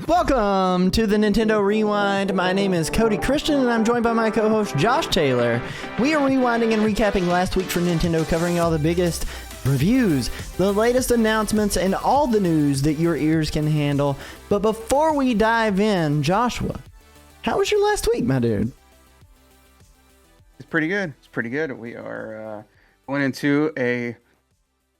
Welcome to the Nintendo Rewind. My name is Cody Christian, and I'm joined by my co-host Josh Taylor. We are rewinding and recapping last week for Nintendo, covering all the biggest reviews, the latest announcements, and all the news that your ears can handle. But before we dive in, Joshua, how was your last week, my dude? It's pretty good. It's pretty good. We are going into a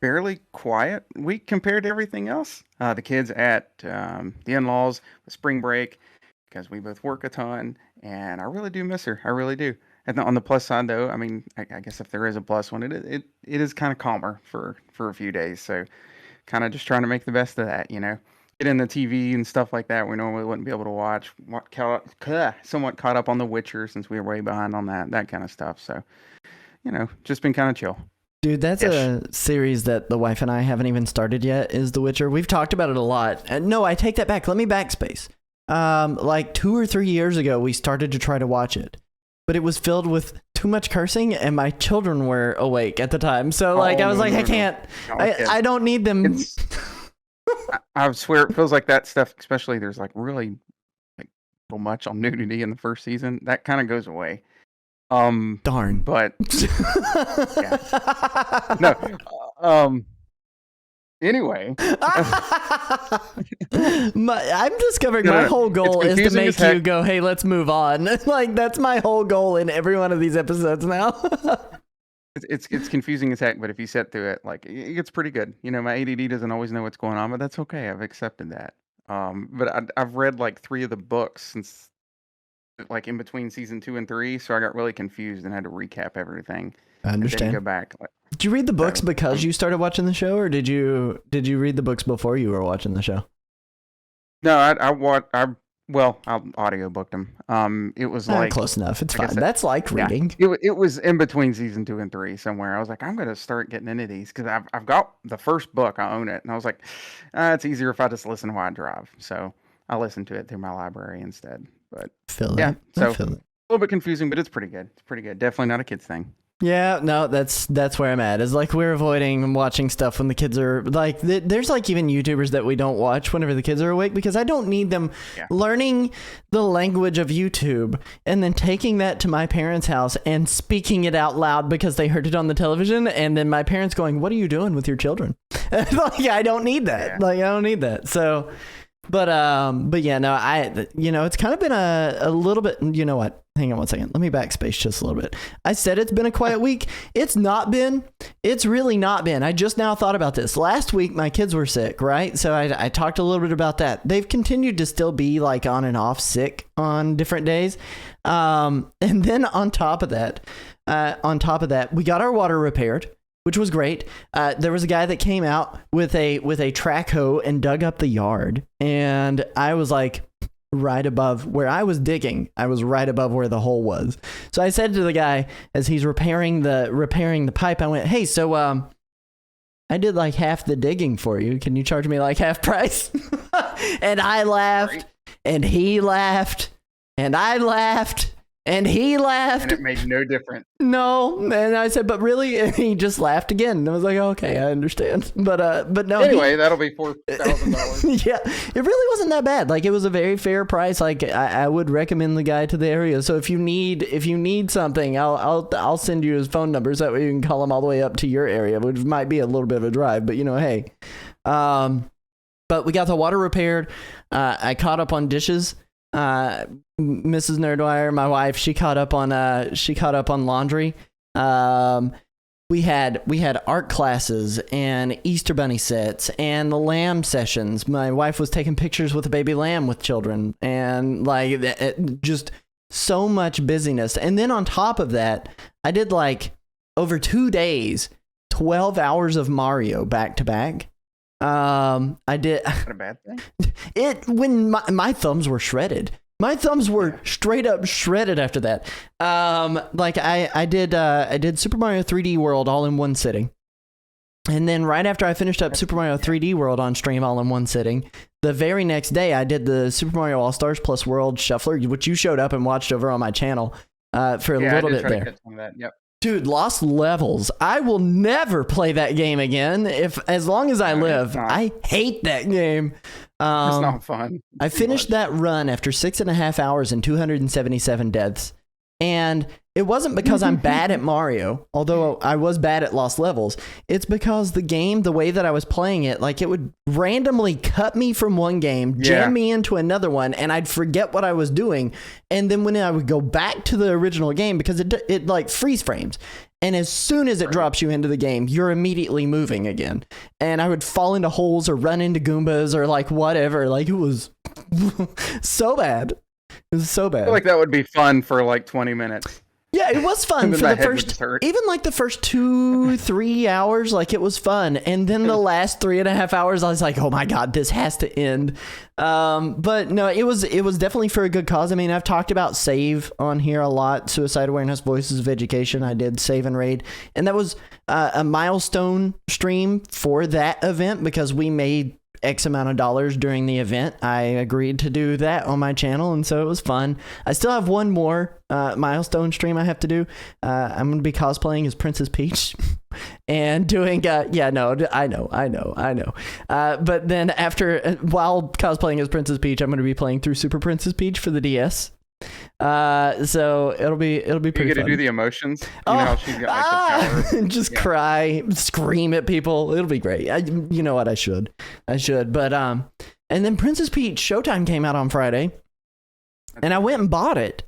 fairly quiet week compared to everything else. The kids at the in-laws with spring break because we both work a ton, and I really do miss her. I really do. And on the plus side, though, I mean, I guess if there is a plus one, it is kind of calmer for a few days. So kind of just trying to make the best of that, you know. Get in the TV and stuff like that we normally wouldn't be able to watch. Somewhat caught up on The Witcher since we were way behind on that kind of stuff. So, you know, just been kind of chill. Dude, that's a series that the wife and I haven't even started yet, is The Witcher. We've talked about it a lot. No, I take that back. Let me backspace. Like 2 or 3 years ago, we started to try to watch it, but it was filled with too much cursing, and my children were awake at the time. So, I was like, I can't. I don't need them. I swear it feels like that stuff, especially there's like really like so much on nudity in the first season. That kind of goes away. Darn. But yeah. No. Anyway, I'm discovering my whole goal is to make you go, hey, let's move on. Like, that's my whole goal in every one of these episodes now. It's confusing as heck, but if you sit through it, like, it gets pretty good. You know, my ADD doesn't always know what's going on, but that's okay. I've accepted that. But I've read like 3 of the books since, like, in between season 2 and 3, so I got really confused and had to recap everything. I understand. And then go back. Did you read the books because you started watching the show, or did you read the books before you were watching the show? No, I audiobooked them. It was like close enough. It's fine. That's like reading. Yeah, it was in between season 2 and 3 somewhere. I was like, I'm gonna start getting into these because I've got the first book. I own it, and I was like, it's easier if I just listen while I drive. So I listened to it through my library instead. But so a little bit confusing, but it's pretty good. It's pretty good. Definitely not a kid's thing. Yeah, no, that's where I'm at. Is like we're avoiding watching stuff when the kids are like. There's like even YouTubers that we don't watch whenever the kids are awake because I don't need them learning the language of YouTube and then taking that to my parents' house and speaking it out loud because they heard it on the television, and then my parents going, "What are you doing with your children?" Like, I don't need that. Yeah. Like, I don't need that. So. But yeah, no, it's kind of been a little bit, you know what? Hang on one second. Let me backspace just a little bit. I said it's been a quiet week. It's not been. It's really not been. I just now thought about this. Last week, my kids were sick, right? So I talked a little bit about that. They've continued to still be like on and off sick on different days. And then on top of that, we got our water repaired, which was great. There was a guy that came out with a track hoe and dug up the yard, and I was like right above where I was digging. I was right above where the hole was. So I said to the guy as he's repairing the pipe, I went, "Hey, so I did like half the digging for you. Can you charge me like half price?" And I laughed, and he laughed, and I laughed. And he laughed. And it made no difference. No. And I said, "But really?" And he just laughed again. And I was like, okay, I understand. But no. Anyway, that'll be $4,000. Yeah, it really wasn't that bad. Like, it was a very fair price. Like, I would recommend the guy to the area. So if you need something, I'll send you his phone number so that way you can call him all the way up to your area, which might be a little bit of a drive. But, you know, hey. But we got the water repaired. I caught up on dishes. Mrs. Nerdwire, my wife, she caught up on laundry. We had art classes and Easter bunny sets and the lamb sessions. My wife was taking pictures with a baby lamb with children, and like just so much busyness. And then on top of that, I did like over 2 days, 12 hours of Mario back to back. I did. Not a bad thing. When my thumbs were shredded. My thumbs were straight up shredded after that. Like I did Super Mario 3D World all in one sitting. And then right after I finished up Super Mario 3D World on stream all in one sitting, the very next day I did the Super Mario All-Stars Plus World Shuffler, which you showed up and watched over on my channel for a little bit there. Yep. Dude, Lost Levels. I will never play that game again as long as I live. I hate that game. It's not fun. I finished that run after 6.5 hours and 277 deaths. And it wasn't because I'm bad at Mario, although I was bad at Lost Levels. It's because the game, the way that I was playing it, like it would randomly cut me from one game, jam me into another one, and I'd forget what I was doing. And then when I would go back to the original game, because it like freeze frames. And as soon as it drops you into the game, you're immediately moving again. And I would fall into holes or run into Goombas or like whatever. Like it was so bad. It was so bad. I feel like that would be fun for like 20 minutes. Yeah, it was fun for the first, even like the first 2-3 hours, like it was fun. And then the last 3.5 hours, I was like, oh my God, this has to end. But no, it was definitely for a good cause. I mean, I've talked about save on here a lot. Suicide Awareness, Voices of Education. I did save and raid. And that was a milestone stream for that event because we made X amount of dollars during the event. I agreed to do that on my channel, and so it was fun. I still have one more milestone stream I have to do. I'm going to be cosplaying as Princess Peach and doing I know. But then while cosplaying as Princess Peach, I'm going to be playing through Super Princess Peach for the DS. So it'll be pretty fun. You get to do the emotions. You know how she's got like the power. Just cry, scream at people. It'll be great. You know what? I should. But and then Princess Peach Showtime came out on Friday, and I went and bought it.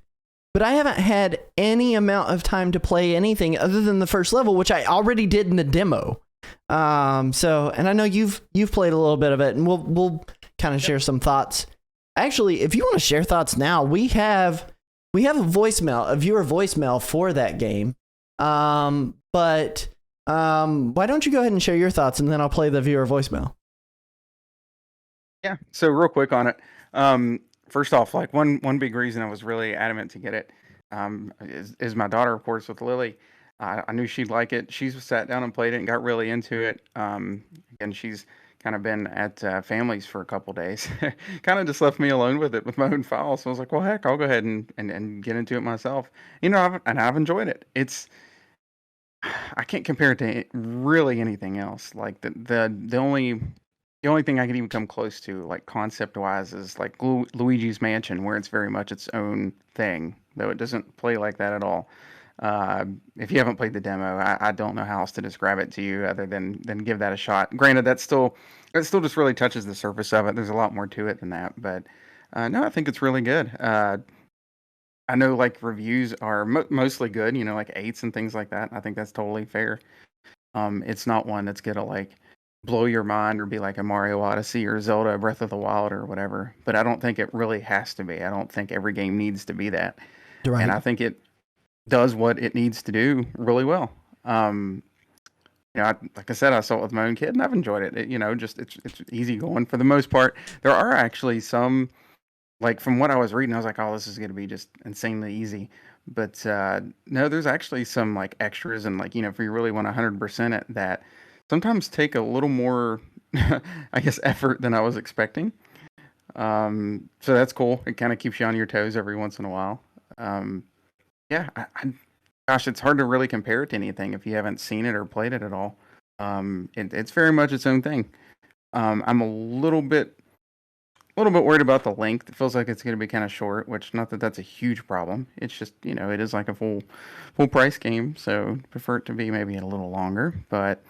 But I haven't had any amount of time to play anything other than the first level, which I already did in the demo. So, and I know you've played a little bit of it, and we'll kind of share some thoughts. Actually, if you want to share thoughts now, we have a viewer voicemail for that game. But why don't you go ahead and share your thoughts, and then I'll play the viewer voicemail. Yeah. So real quick on it. First off, like one big reason I was really adamant to get it is my daughter, of course, with Lily. I knew she'd like it. She's sat down and played it and got really into it. And she's kind of been at families for a couple days. Kind of just left me alone with it with my own file. So I was like, well, heck, I'll go ahead and get into it myself. You know, I've enjoyed it. I can't compare it to really anything else. Like the only thing I can even come close to, like concept wise, is like Luigi's Mansion, where it's very much its own thing, though it doesn't play like that at all. If you haven't played the demo, I don't know how else to describe it to you other than give that a shot. Granted, it still just really touches the surface of it. There's a lot more to it than that, but no, I think it's really good. I know like reviews are mostly good, you know, like 8s and things like that. I think that's totally fair. It's not one that's gonna like blow your mind or be like a Mario Odyssey or Zelda Breath of the Wild or whatever, but I don't think it really has to be. I don't think every game needs to be that. Right. And I think it does what it needs to do really well. You know, like I said, I saw it with my own kid, and I've enjoyed it. You know, just it's easy going for the most part. There are actually some, like from what I was reading, I was like, oh, this is going to be just insanely easy. But no, there's actually some like extras, and like, you know, if you really want 100% it, that sometimes take a little more, I guess, effort than I was expecting. So that's cool. It kind of keeps you on your toes every once in a while. Yeah, gosh, it's hard to really compare it to anything if you haven't seen it or played it at all. It's very much its own thing. I'm a little bit worried about the length. It feels like it's going to be kind of short, which not that that's a huge problem. It's just, you know, it is like a full price game, so prefer it to be maybe a little longer. But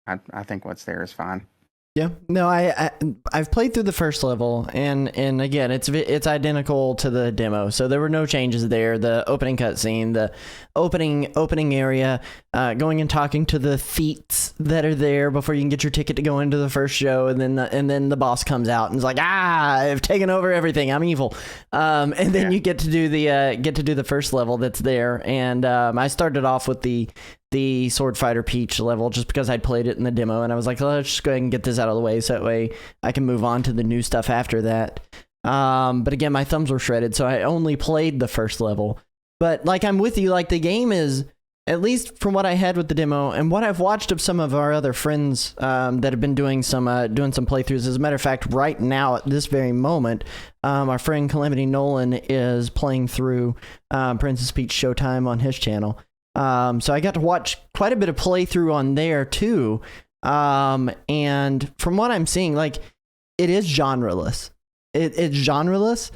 I think what's there is fine. Yeah, no, I've played through the first level, and again, it's identical to the demo, so there were no changes there. The opening cutscene, the opening area, going and talking to the feats that are there before you can get your ticket to go into the first show, and then the boss comes out and is like, I've taken over everything, I'm evil, and then you get to do the first level that's there, and I started off with the Sword Fighter Peach level just because I'd played it in the demo, and I was like, let's just go ahead and get this out of the way so that way I can move on to the new stuff after that. But again, my thumbs were shredded, so I only played the first level. But like, I'm with you, like the game is, at least from what I had with the demo and what I've watched of some of our other friends that have been doing some playthroughs. As a matter of fact, right now at this very moment, our friend Calamity Nolan is playing through Princess Peach Showtime on his channel. So I got to watch quite a bit of playthrough on there too. And from what I'm seeing, like, it is genreless. It's genreless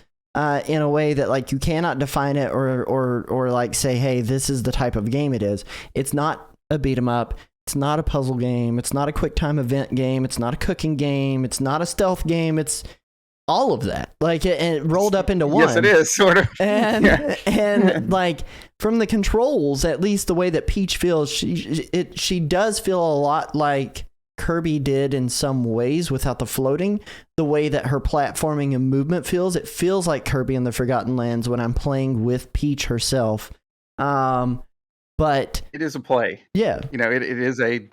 in a way that, like, you cannot define it or like say, hey, this is the type of game it is. It's not a beat 'em up. It's not a puzzle game. It's not a quick time event game. It's not a cooking game. It's not a stealth game. It's all of that, like, it rolled up into one. Yes, it is, sort of. And like, from the controls, at least the way that Peach feels, she does feel a lot like Kirby did in some ways without the floating. The way that her platforming and movement feels, it feels like Kirby in the Forgotten Lands when I'm playing with Peach herself. But it is a play. Yeah, you know, it is a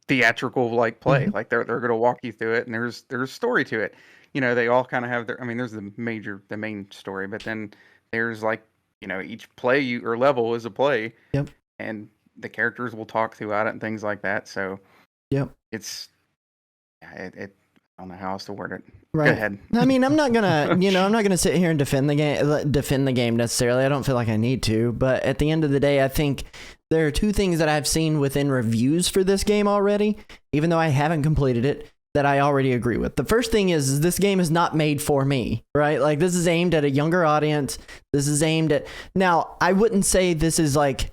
theatrical like play. Like they're going to walk you through it, and there's story to it. You know, they all kind of have their, I mean, there's the main story, but then there's, like, you know, each play or level is a play. Yep. And the characters will talk throughout it and things like that. So, yep. It's, I don't know how else to word it. Right. Go ahead. I mean, I'm not gonna sit here and defend the game necessarily. I don't feel like I need to, but at the end of the day, I think there are two things that I've seen within reviews for this game already, even though I haven't completed it, that I already agree with. The first thing is this game is not made for me, right? Like, this is aimed at a younger audience. This is aimed at, now, I wouldn't say this is like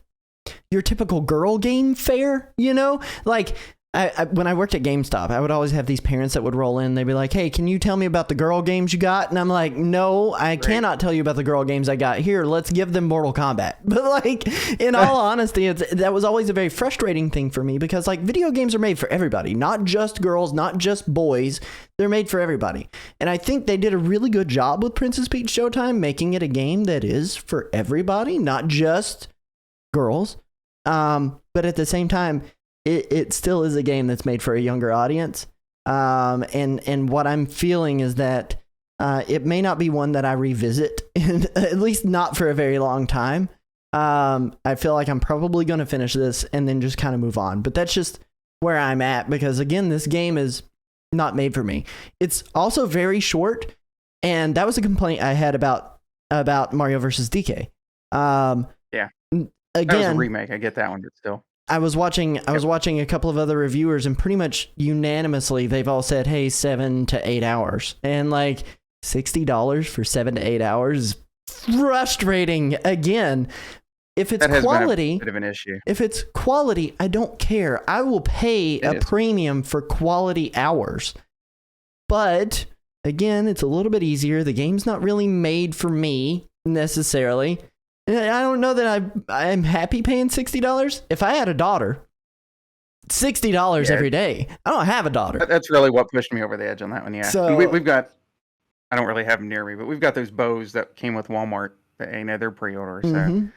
your typical girl game fare, you know? Like, I when I worked at GameStop, I would always have these parents that would roll in. They'd be like, hey, can you tell me about the girl games you got? And I'm like, no, I cannot tell you about the girl games I got. Here, let's give them Mortal Kombat. But, like, in all honesty, that was always a very frustrating thing for me, because, like, video games are made for everybody, not just girls, not just boys. They're made for everybody. And I think they did a really good job with Princess Peach Showtime, making it a game that is for everybody, not just girls. But at the same time, it still is a game that's made for a younger audience. And what I'm feeling is that it may not be one that I revisit, at least not for a very long time. I feel like I'm probably going to finish this and then just kind of move on. But that's just where I'm at, because, again, this game is not made for me. It's also very short, and that was a complaint I had about Mario vs. DK. Yeah. Again, that was a remake. I get that one, but still. I was watching a couple of other reviewers, and pretty much unanimously they've all said, hey, 7 to 8 hours. And, like, $60 for 7 to 8 hours is frustrating. Again, if it's quality, been a bit of an issue. If it's quality, I don't care. I will pay a premium for quality hours. But again, it's a little bit easier. The game's not really made for me necessarily. I don't know that I'm happy paying $60. If I had a daughter, $60 every day. I don't have a daughter. That's really what pushed me over the edge on that one. Yeah. So we've got, I don't really have them near me, but we've got those bows that came with Walmart. They're pre-order, so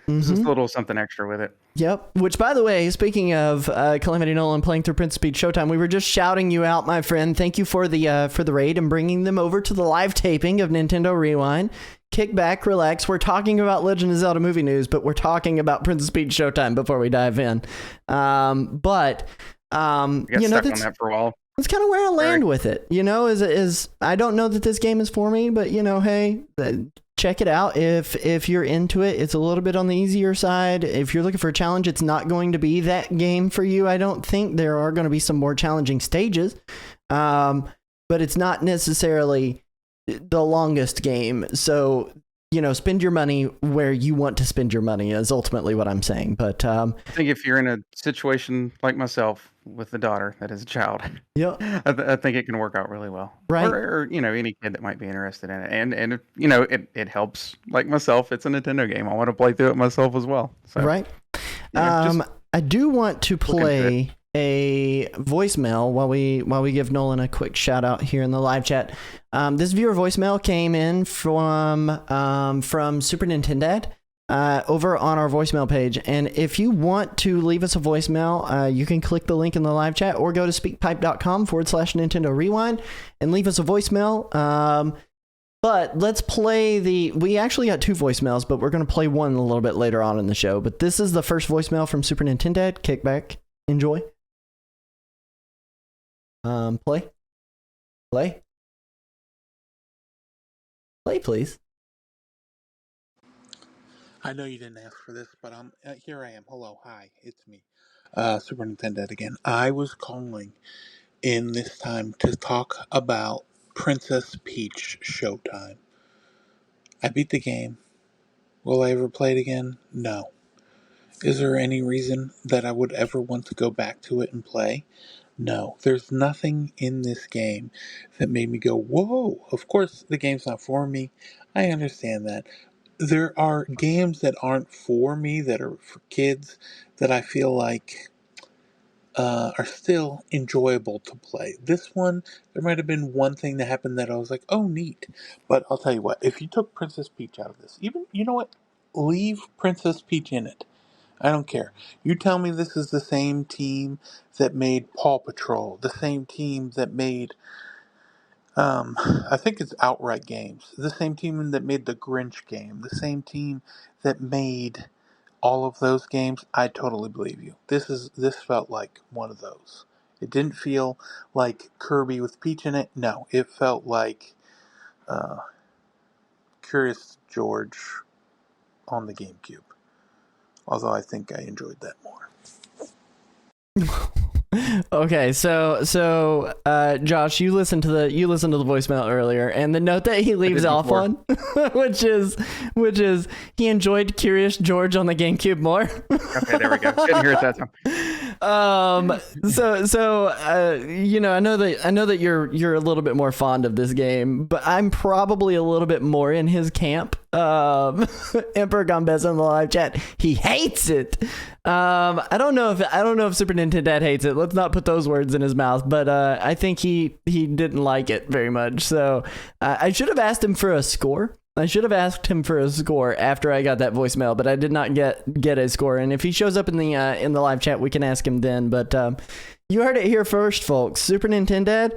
there's just a little something extra with it. Yep. Which, by the way, speaking of Calamity Nolan playing through Princess Peach Showtime, we were just shouting you out, my friend. Thank you for the raid and bringing them over to the live taping of Nintendo Rewind. Kick back, relax. We're talking about Legend of Zelda movie news, but we're talking about Princess Peach Showtime before we dive in. We got stuck on that for a while. That's kind of where I land with it. You know, is I don't know that this game is for me, but, you know, hey, check it out. If you're into it, it's a little bit on the easier side. If you're looking for a challenge, it's not going to be that game for you. I don't think. There are going to be some more challenging stages, but it's not necessarily the longest game. So, you know, spend your money where you want to spend your money is ultimately what I'm saying. But I think if you're in a situation like myself with a daughter that is a child, I think it can work out really well. Right. Or you know, any kid that might be interested in it. And if, you know, it helps, like myself, it's a Nintendo game. I want to play through it myself as well. So, right. I do want to play a voicemail while we give Nolan a quick shout out here in the live chat. This viewer voicemail came in from Super Nintendo over on our voicemail page, and if you want to leave us a voicemail, you can click the link in the live chat or go to speakpipe.com/Nintendo Rewind and leave us a voicemail. But let's play we actually got two voicemails, but we're going to play one a little bit later on in the show. But this is the first voicemail from Super Nintendo. Kick back, enjoy. Play, please. I know you didn't ask for this, but here I am. Hello, hi, it's me, Super Nintendo again. I was calling in this time to talk about Princess Peach Showtime. I beat the game. Will I ever play it again? No. Is there any reason that I would ever want to go back to it and play? No. There's nothing in this game that made me go, whoa. Of course, the game's not for me. I understand that. There are games that aren't for me, that are for kids, that I feel like are still enjoyable to play. This one, there might have been one thing that happened that I was like, oh, neat. But I'll tell you what, if you took Princess Peach out of this, even, you know what? Leave Princess Peach in it. I don't care. You tell me this is the same team that made Paw Patrol, the same team that made, I think it's Outright Games, the same team that made the Grinch game, the same team that made all of those games. I totally believe you. This felt like one of those. It didn't feel like Kirby with Peach in it. No, it felt like uh, Curious George on the GameCube. Although I think I enjoyed that more. Okay, so Josh, you listened to the voicemail earlier, and the note that he leaves off on, which is he enjoyed Curious George on the GameCube more. Okay, there we go. Didn't hear it that time. You know, I know that you're a little bit more fond of this game, but I'm probably a little bit more in his camp. Emperor Gombez in the live chat, he hates it. I don't know if Super Nintendo hates it. Let's not put those words in his mouth, but I think he didn't like it very much. So I should have asked him for a score. After I got that voicemail, but I did not get a score. And if he shows up in the live chat, we can ask him then. But you heard it here first, folks. Super Nintendo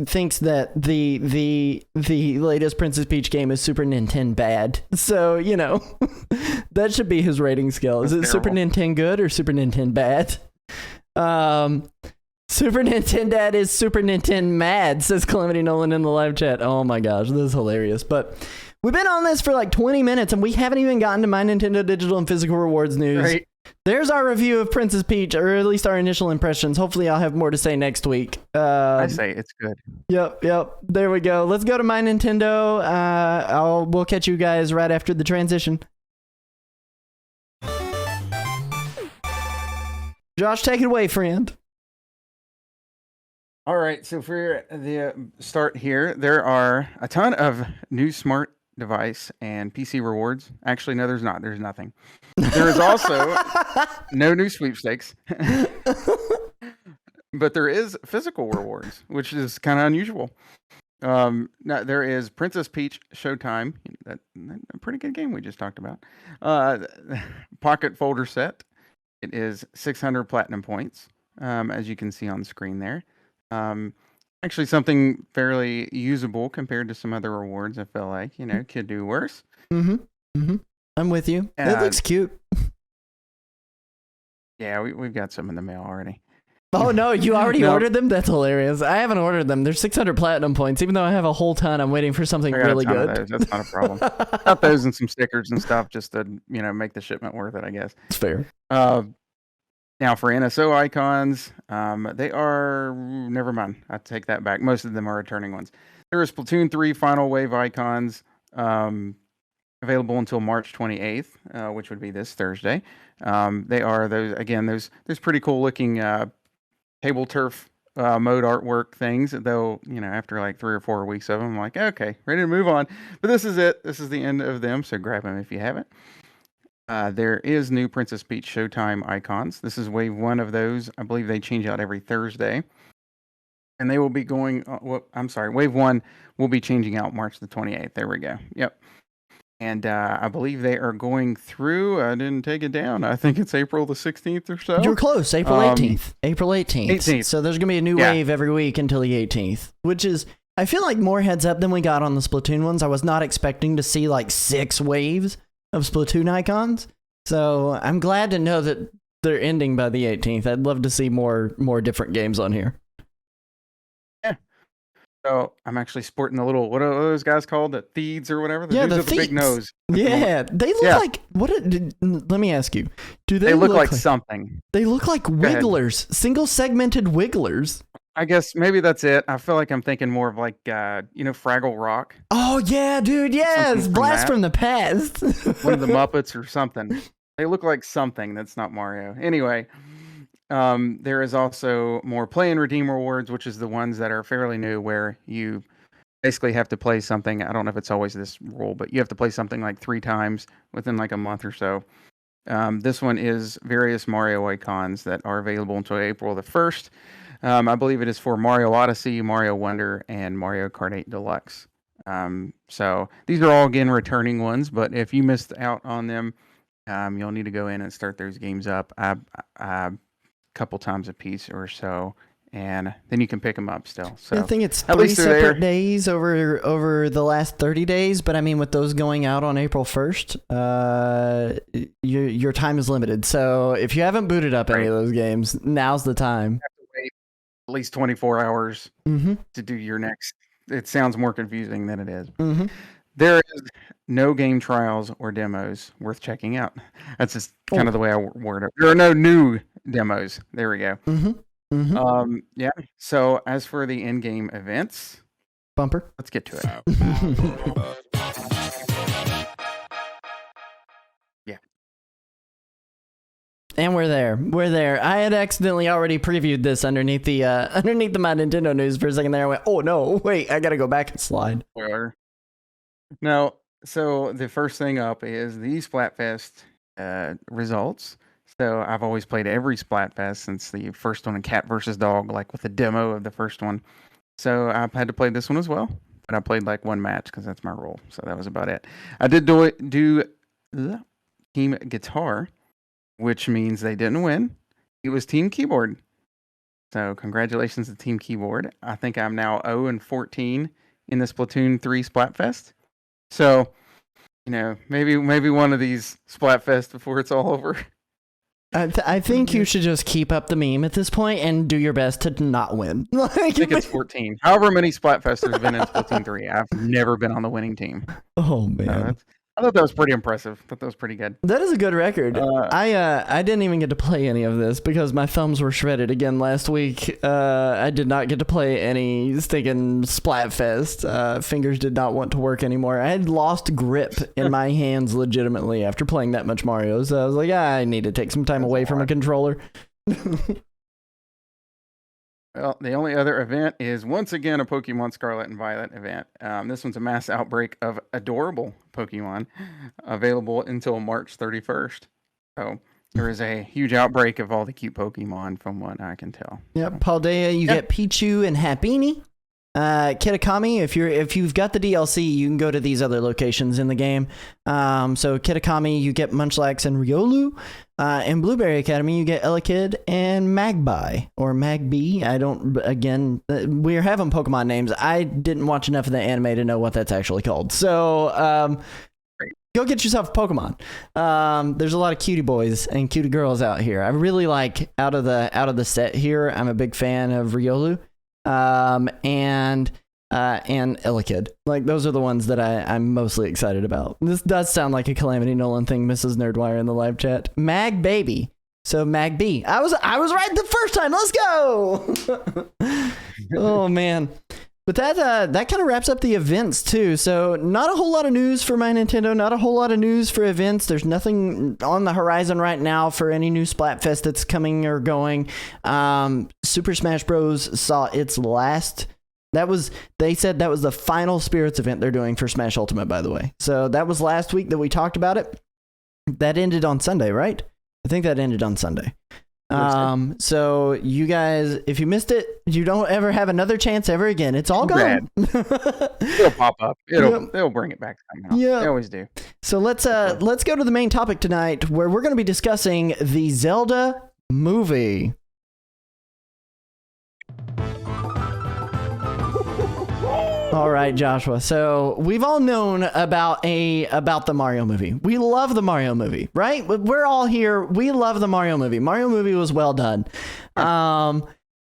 thinks that the latest Princess Peach game is Super Nintendo bad. So, you know, that should be his rating scale. Is it Super Nintendo good or Super Nintendo bad? Super Nintendo is Super Nintendo mad, says Calamity Nolan in the live chat. Oh my gosh, this is hilarious. But we've been on this for like 20 minutes and we haven't even gotten to MyNintendo Digital and Physical Rewards news. Right. There's our review of Princess Peach, or at least our initial impressions. Hopefully I'll have more to say next week. I say it's good. Yep. There we go. Let's go to MyNintendo. We'll catch you guys right after the transition. Josh, take it away, friend. All right, so for the start here, there are a ton of new smart device and PC rewards. Actually, no, there's not. There's nothing. There is also no new sweepstakes. But there is physical rewards, which is kind of unusual. Now, there is Princess Peach Showtime. A pretty good game we just talked about. Pocket folder set. It is 600 platinum points, as you can see on the screen there. Actually something fairly usable compared to some other rewards. I feel like, you know, could do worse. I'm with you. It looks cute. Yeah, we've got some in the mail already. Oh no, you already ordered them? That's hilarious. I haven't ordered them. There's 600 platinum points. Even though I have a whole ton, I'm waiting for something really good. That's not a problem. Got those and some stickers and stuff just to, you know, make the shipment worth it, I guess. It's fair. Now for NSO icons, they are, never mind. I take that back. Most of them are returning ones. There are Splatoon 3 Final Wave icons available until March 28th, which would be this Thursday. They are those pretty cool looking table turf mode artwork things, though, you know, after like 3 or 4 weeks of them, I'm like, okay, ready to move on. But this is it. This is the end of them, so grab them if you haven't. There is new Princess Peach Showtime icons. This is wave 1 of those. I believe they change out every Thursday. And they will be going, wave 1 will be changing out March the 28th. There we go. Yep. And I believe they are going through, I didn't take it down. I think it's April the 16th or so. You're close. April 18th. April 18th. So there's going to be a new wave every week until the 18th, which is, I feel like more heads up than we got on the Splatoon ones. I was not expecting to see like 6 waves of Splatoon icons. So I'm glad to know that they're ending by the 18th. I'd love to see more different games on here. Yeah. So I'm actually sporting the little, what are those guys called? The Theeds or whatever? The Yeah, dudes the with the big Theeds. nose. Yeah, they look like let me ask you. Do They look like something. They look like wigglers, single segmented wigglers. I guess maybe that's it. I feel like I'm thinking more of like, Fraggle Rock. Oh yeah, dude. Yes, Blast from the Past. One of the Muppets or something. They look like something that's not Mario. Anyway, there is also more play and redeem rewards, which is the ones that are fairly new, where you basically have to play something. I don't know if it's always this rule, but you have to play something like 3 times within like a month or so. This one is various Mario icons that are available until April the 1st. I believe it is for Mario Odyssey, Mario Wonder, and Mario Kart 8 Deluxe. So these are all, again, returning ones, but if you missed out on them, you'll need to go in and start those games up a couple times a piece or so, and then you can pick them up still. So I think it's 3 separate days over the last 30 days, but I mean, with those going out on April 1st, your time is limited. So if you haven't booted up any of those games, now's the time. You have to wait at least 24 hours to do your next. It sounds more confusing than it is. There is no game trials or demos worth checking out. That's just kind of the way I word it. There are no new demos. There we go. Yeah. So as for the in-game events, bumper, let's get to it. Yeah. And we're there. We're there. I had accidentally already previewed this underneath the MyNintendo news for a second there. I went, oh no, wait, I gotta go back and slide. No, so the first thing up is the Splatfest results. So I've always played every Splatfest since the first one in Cat vs. Dog, like with the demo of the first one. So I've had to play this one as well, but I played like one match because that's my role. So that was about it. I did do Team Guitar, which means they didn't win. It was Team Keyboard. So congratulations to Team Keyboard. I think I'm now 0-14 in the Splatoon 3 Splatfest. So, maybe one of these Splatfest before it's all over. I think you should just keep up the meme at this point and do your best to not win. I think it's 14. However many Splatfests there's been in Splatoon 3, I've never been on the winning team. Oh, man. I thought that was pretty impressive. I thought that was pretty good. That is a good record. I didn't even get to play any of this because my thumbs were shredded again last week. I did not get to play any stinking Splatfest. Fingers did not want to work anymore. I had lost grip in my hands legitimately after playing that much Mario. So I was like, I need to take some time away from a controller. Well, the only other event is once again a Pokemon Scarlet and Violet event. This one's a mass outbreak of adorable Pokemon available until March 31st. So there is a huge outbreak of all the cute Pokemon from what I can tell. Yep, Paldea, you get Pichu and Happiny. Kitakami, if you've got the DLC, you can go to these other locations in the game. So Kitakami, you get Munchlax and Riolu. In Blueberry Academy, you get Elekid and Magpie or Magby. We're having Pokemon names. I didn't watch enough of the anime to know what that's actually called. So, go get yourself a Pokemon. There's a lot of cutie boys and cutie girls out here. I really like out of the set here. I'm a big fan of Riolu. And Elekid. Like, those are the ones that I'm mostly excited about. This does sound like a Calamity Nolan thing, Mrs. Nerdwire in the live chat. Mag Baby. So Mag B. I was right the first time. Let's go. Oh man. But that kind of wraps up the events too. So not a whole lot of news for MyNintendo, not a whole lot of news for events. There's nothing on the horizon right now for any new Splatfest that's coming or going. Super Smash Bros. Saw its last. They said that was the final Spirits event they're doing for Smash Ultimate, by the way. So that was last week that we talked about it. That ended on Sunday, right? I think that ended on Sunday. So you guys, if you missed it, you don't ever have another chance ever again. It's all gone. It'll pop up. They'll bring it back somehow. Yeah, they always do. So let's go to the main topic tonight, where we're going to be discussing the Zelda movie. All right, Joshua. So we've all known about the Mario movie. We love the Mario movie, right? We're all here. We love the Mario movie. Mario movie was well done.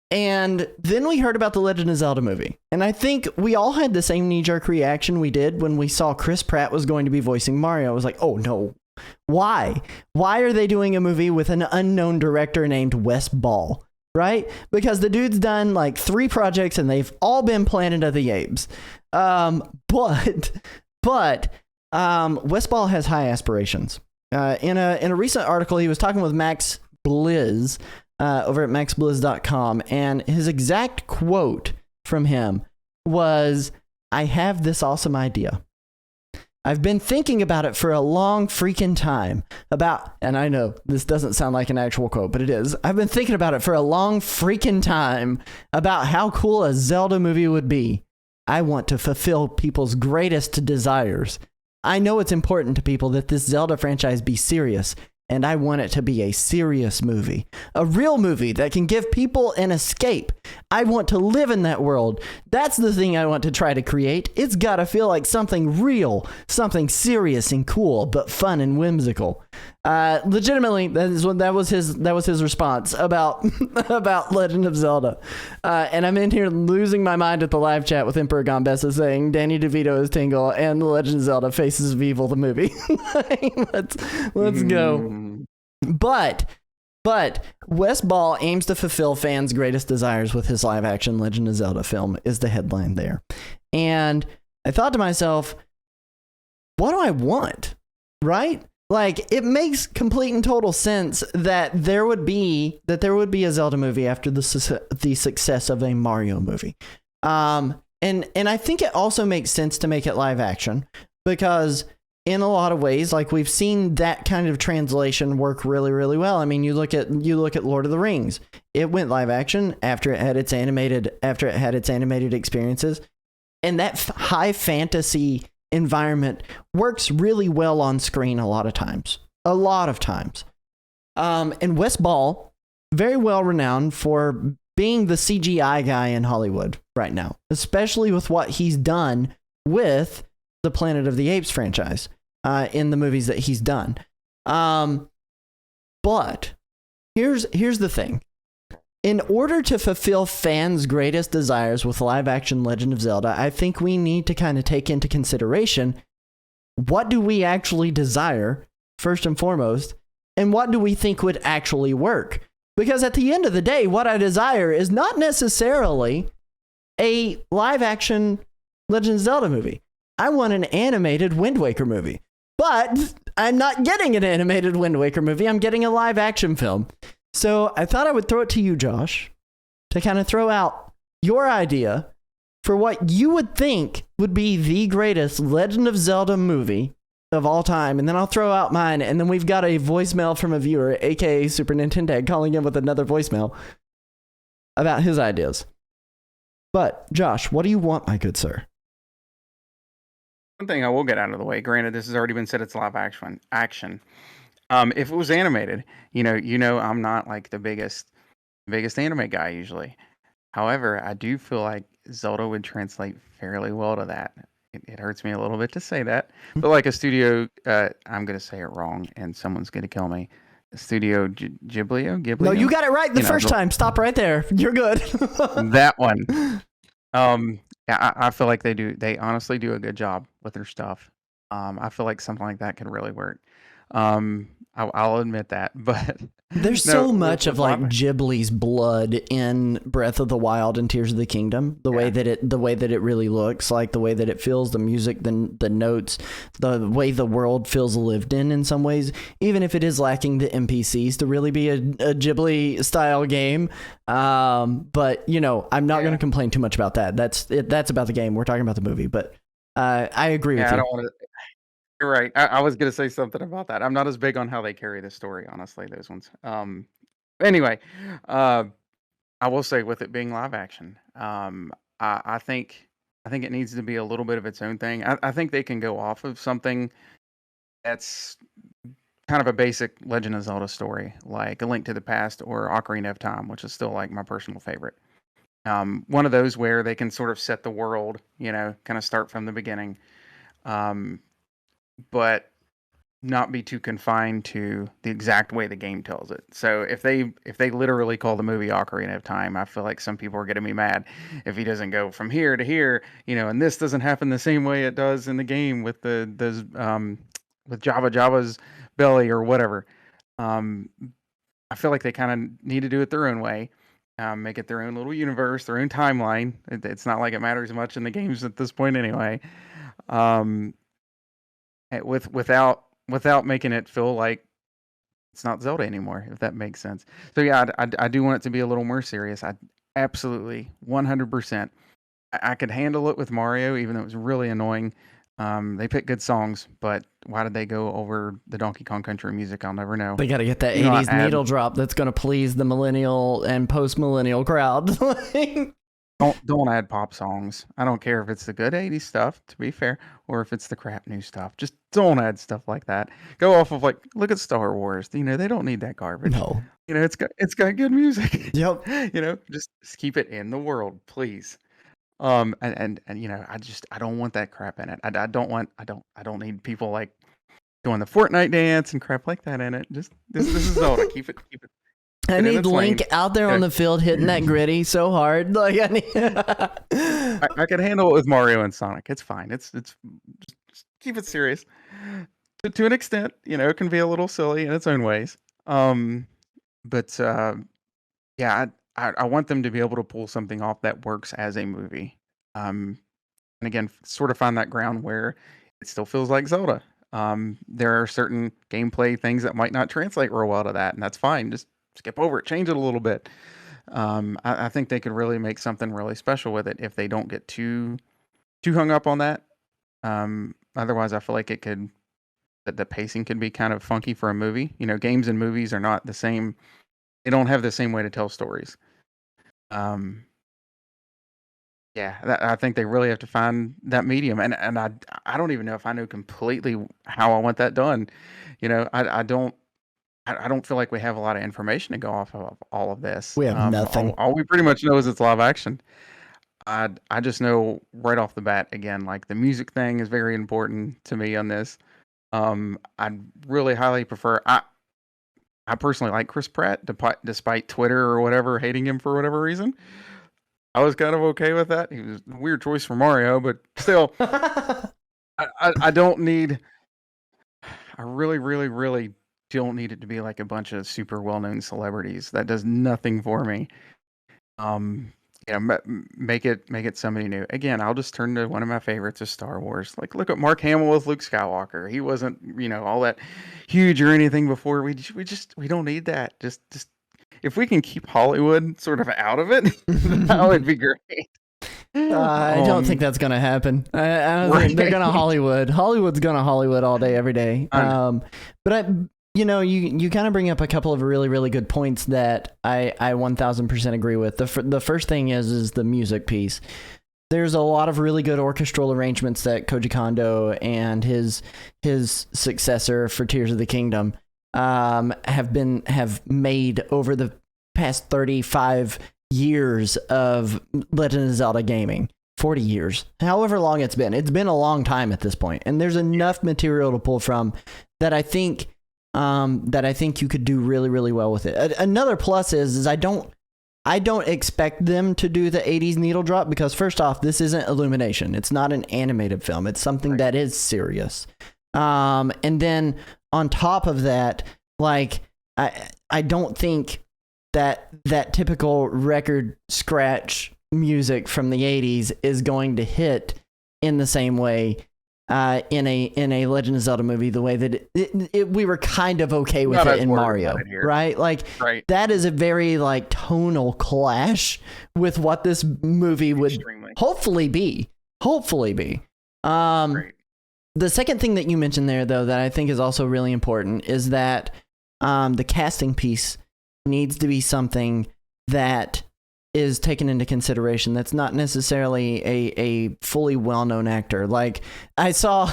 And then we heard about the Legend of Zelda movie. And I think we all had the same knee-jerk reaction we did when we saw Chris Pratt was going to be voicing Mario. I was like, oh no, why? Why are they doing a movie with an unknown director named Wes Ball? Right? Because the dude's done like 3 projects and they've all been Planet of the Apes. But Wes Ball has high aspirations. In a recent article, he was talking with Max Blizz over at maxblizz.com, and his exact quote from him was, "I have this awesome idea. I've been thinking about it for a long freaking time and I know this doesn't sound like an actual quote, but it is. I've been thinking about it for a long freaking time about how cool a Zelda movie would be. I want to fulfill people's greatest desires. I know it's important to people that this Zelda franchise be serious, and I want it to be a serious movie. A real movie that can give people an escape. I want to live in that world. That's the thing I want to try to create. It's got to feel like something real, something serious and cool, but fun and whimsical." Legitimately, that was his response about about Legend of Zelda. And I'm in here losing my mind at the live chat with Emperor Gombessa saying Danny DeVito is Tingle and The Legend of Zelda Faces of Evil the movie. let's go. But Wes Ball aims to fulfill fans' greatest desires with his live-action Legend of Zelda film is the headline there. And I thought to myself, what do I want? Right? Like, it makes complete and total sense that there would be a Zelda movie after the success of a Mario movie. And I think it also makes sense to make it live action because in a lot of ways, like we've seen that kind of translation work really, really well. I mean, you look at Lord of the Rings. It went live action after it had its animated experiences, and that high fantasy environment works really well on screen a lot of times. And Wes Ball, very well renowned for being the CGI guy in Hollywood right now, especially with what he's done with the Planet of the Apes franchise in the movies that he's done. But here's the thing. In order to fulfill fans' greatest desires with live-action Legend of Zelda, I think we need to kind of take into consideration what do we actually desire, first and foremost, and what do we think would actually work? Because at the end of the day, what I desire is not necessarily a live-action Legend of Zelda movie. I want an animated Wind Waker movie. But I'm not getting an animated Wind Waker movie. I'm getting a live-action film. So I thought I would throw it to you, Josh, to kind of throw out your idea for what you would think would be the greatest Legend of Zelda movie of all time. And then I'll throw out mine. And then we've got a voicemail from a viewer, aka Super Nintendo, calling in with another voicemail about his ideas. But Josh, what do you want, my good sir? One thing I will get out of the way, granted, this has already been said, it's live action. If it was animated, you know, I'm not like the biggest anime guy usually. However, I do feel like Zelda would translate fairly well to that. It hurts me a little bit to say that, but like a studio, I'm gonna say it wrong, and someone's gonna kill me. Studio Ghibli. No, you got it right the first time. Stop right there. You're good. That one. Yeah, I feel like they honestly do a good job with their stuff. I feel like something like that could really work. I'll admit that, but there's so much of like Ghibli's blood in Breath of the Wild and Tears of the Kingdom. The way that it really looks, like the way that it feels, the music, the notes, the way the world feels lived in some ways, even if it is lacking the NPCs to really be a Ghibli style game. But you know, I'm not going to complain too much about that. That's about the game. We're talking about the movie, but I agree with you. I don't want to. You're right. I was going to say something about that. I'm not as big on how they carry the story, honestly, those ones. Anyway, I will say with it being live action, I think it needs to be a little bit of its own thing. I think they can go off of something that's kind of a basic Legend of Zelda story, like A Link to the Past or Ocarina of Time, which is still like my personal favorite. One of those where they can sort of set the world, kind of start from the beginning. But not be too confined to the exact way the game tells it. So if they literally call the movie Ocarina of Time, I feel like some people are going to be mad if he doesn't go from here to here, and this doesn't happen the same way it does in the game with with Java's belly or whatever. Um, I feel like they kind of need to do it their own way. Make it their own little universe, their own timeline. It's not like it matters much in the games at this point anyway. Um, without making it feel like it's not Zelda anymore, if that makes sense. So yeah, I do want it to be a little more serious. I absolutely 100%. I could handle it with Mario, even though it was really annoying. They picked good songs, but why did they go over the Donkey Kong Country music? I'll never know. They got to get that 80s needle drop that's going to please the millennial and post-millennial crowd. Don't add pop songs. I don't care if it's the good 80s stuff, to be fair, or if it's the crap new stuff. Just don't add stuff like that. Go off of look at Star Wars. They don't need that garbage. No. It's got good music. Yep. Just keep it in the world, please. And I don't want that crap in it. I don't need people doing the Fortnite dance and crap like that in it. Just this is Zelda. Keep it. I need Link out there on the field hitting that gritty so hard. I can handle it with Mario and Sonic. It's fine. It's just keep it serious to an extent. It can be a little silly in its own ways. But yeah, I want them to be able to pull something off that works as a movie. And again, sort of find that ground where it still feels like Zelda. There are certain gameplay things that might not translate real well to that, and that's fine. Just skip over it, change it a little bit. I think they could really make something really special with it if they don't get too hung up on that. Otherwise, I feel like the pacing could be kind of funky for a movie. Games and movies are not the same. They don't have the same way to tell stories. I think they really have to find that medium, and I don't even know if I know completely how I want that done. I don't feel like we have a lot of information to go off of all of this. We have nothing. All we pretty much know is it's live action. I just know right off the bat, again, the music thing is very important to me on this. I'd really highly prefer. I personally like Chris Pratt, despite Twitter or whatever hating him for whatever reason. I was kind of okay with that. He was a weird choice for Mario, but still, I don't need. I really, really, really don't need it to be like a bunch of super well-known celebrities. That does nothing for me. Make it somebody new. Again, I'll just turn to one of my favorites of Star Wars. Look at Mark Hamill with Luke Skywalker. He wasn't, all that huge or anything before. We don't need that. Just if we can keep Hollywood sort of out of it, that would be great. I don't think that's gonna happen. I don't think they're gonna Hollywood. Hollywood's gonna Hollywood all day, every day. But you kind of bring up a couple of really, really good points that I 1000% agree with. The first thing is the music piece. There's a lot of really good orchestral arrangements that Koji Kondo and his successor for Tears of the Kingdom have made over the past 35 years of Legend of Zelda gaming. 40 years, however long it's been a long time at this point, and there's enough material to pull from that I think you could do really, really well with it. Another plus is I don't expect them to do the 80s needle drop, because first off, this isn't Illumination. It's not an animated film. It's something that is serious. And then on top of that, I don't think that typical record scratch music from the 80s is going to hit in the same way in a Legend of Zelda movie, the way that we were kind of okay with it in Mario, right? Right. That is a very tonal clash with what this movie would hopefully be. The second thing that you mentioned there, though, that I think is also really important is that the casting piece needs to be something that is taken into consideration. That's not necessarily a fully well-known actor. I saw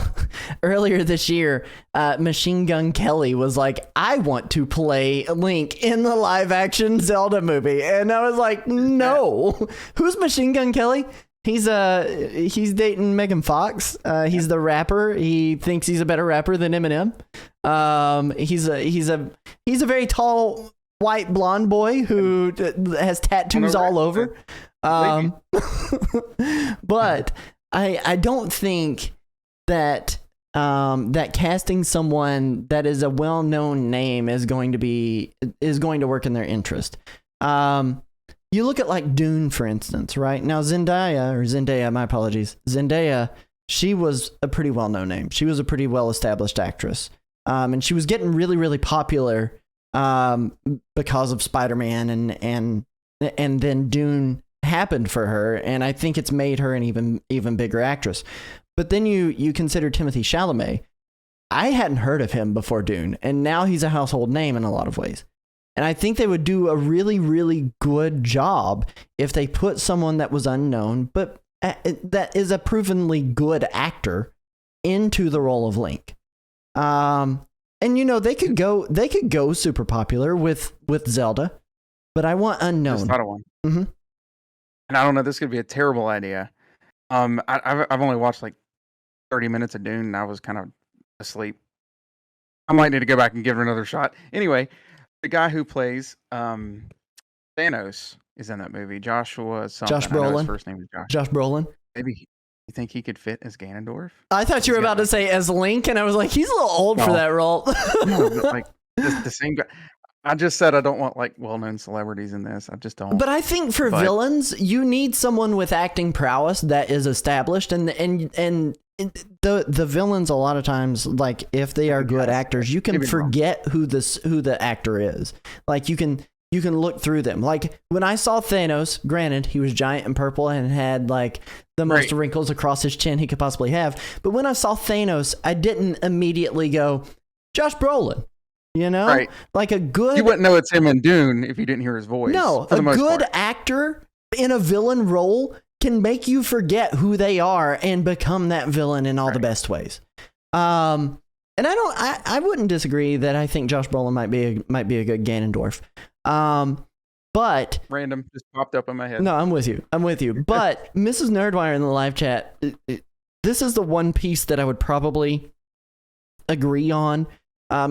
earlier this year, Machine Gun Kelly was like, I want to play Link in the live action Zelda movie. And I was like, no. Who's Machine Gun Kelly? He's dating Megan Fox. He's the rapper. He thinks he's a better rapper than Eminem. He's a very tall white blonde boy who has tattoos all over. But I don't think that that casting someone that is a well-known name is going to work in their interest. You look at like Dune, for instance, right? Now Zendaya, my apologies. Zendaya, she was a pretty well-known name. She was a pretty well-established actress. And she was getting really, really popular because of Spider-Man and then Dune happened for her, and I think it's made her an even bigger actress. But then you consider Timothée Chalamet. I hadn't heard of him before Dune, and now he's a household name in a lot of ways. And I think they would do a really, really good job if they put someone that was unknown, but that is a provenly good actor into the role of Link. And they could go super popular with Zelda, but I want unknown. Just thought of one. Mm-hmm. And I don't know, this could be a terrible idea. I've only watched like 30 minutes of Dune, and I was kind of asleep. I might need to go back and give it another shot. Anyway, the guy who plays Thanos is in that movie. Joshua something. Josh I know Brolin. his first name is Josh. Josh Brolin. Maybe you think he could fit as Ganondorf? I thought you were about to say as Link, and I was like, he's a little old for that role. No, like the same guy. I just said I don't want like well-known celebrities in this. I just don't. But I think for villains, you need someone with acting prowess that is established, and the villains a lot of times, like if they are good actors, you can forget who the actor is. Like you can look through them. Like when I saw Thanos, granted he was giant and purple and had like the most wrinkles across his chin he could possibly have. But when I saw Thanos, I didn't immediately go, Josh Brolin. Like a good... You wouldn't know it's him in Dune if you didn't hear his voice. No, a good actor in a villain role can make you forget who they are and become that villain in all the best ways. And I wouldn't disagree that I think Josh Brolin might be a good Ganondorf. But random just popped up in my head. No, I'm with you. But Mrs. Nerdwire in the live chat, this is the one piece that I would probably agree on.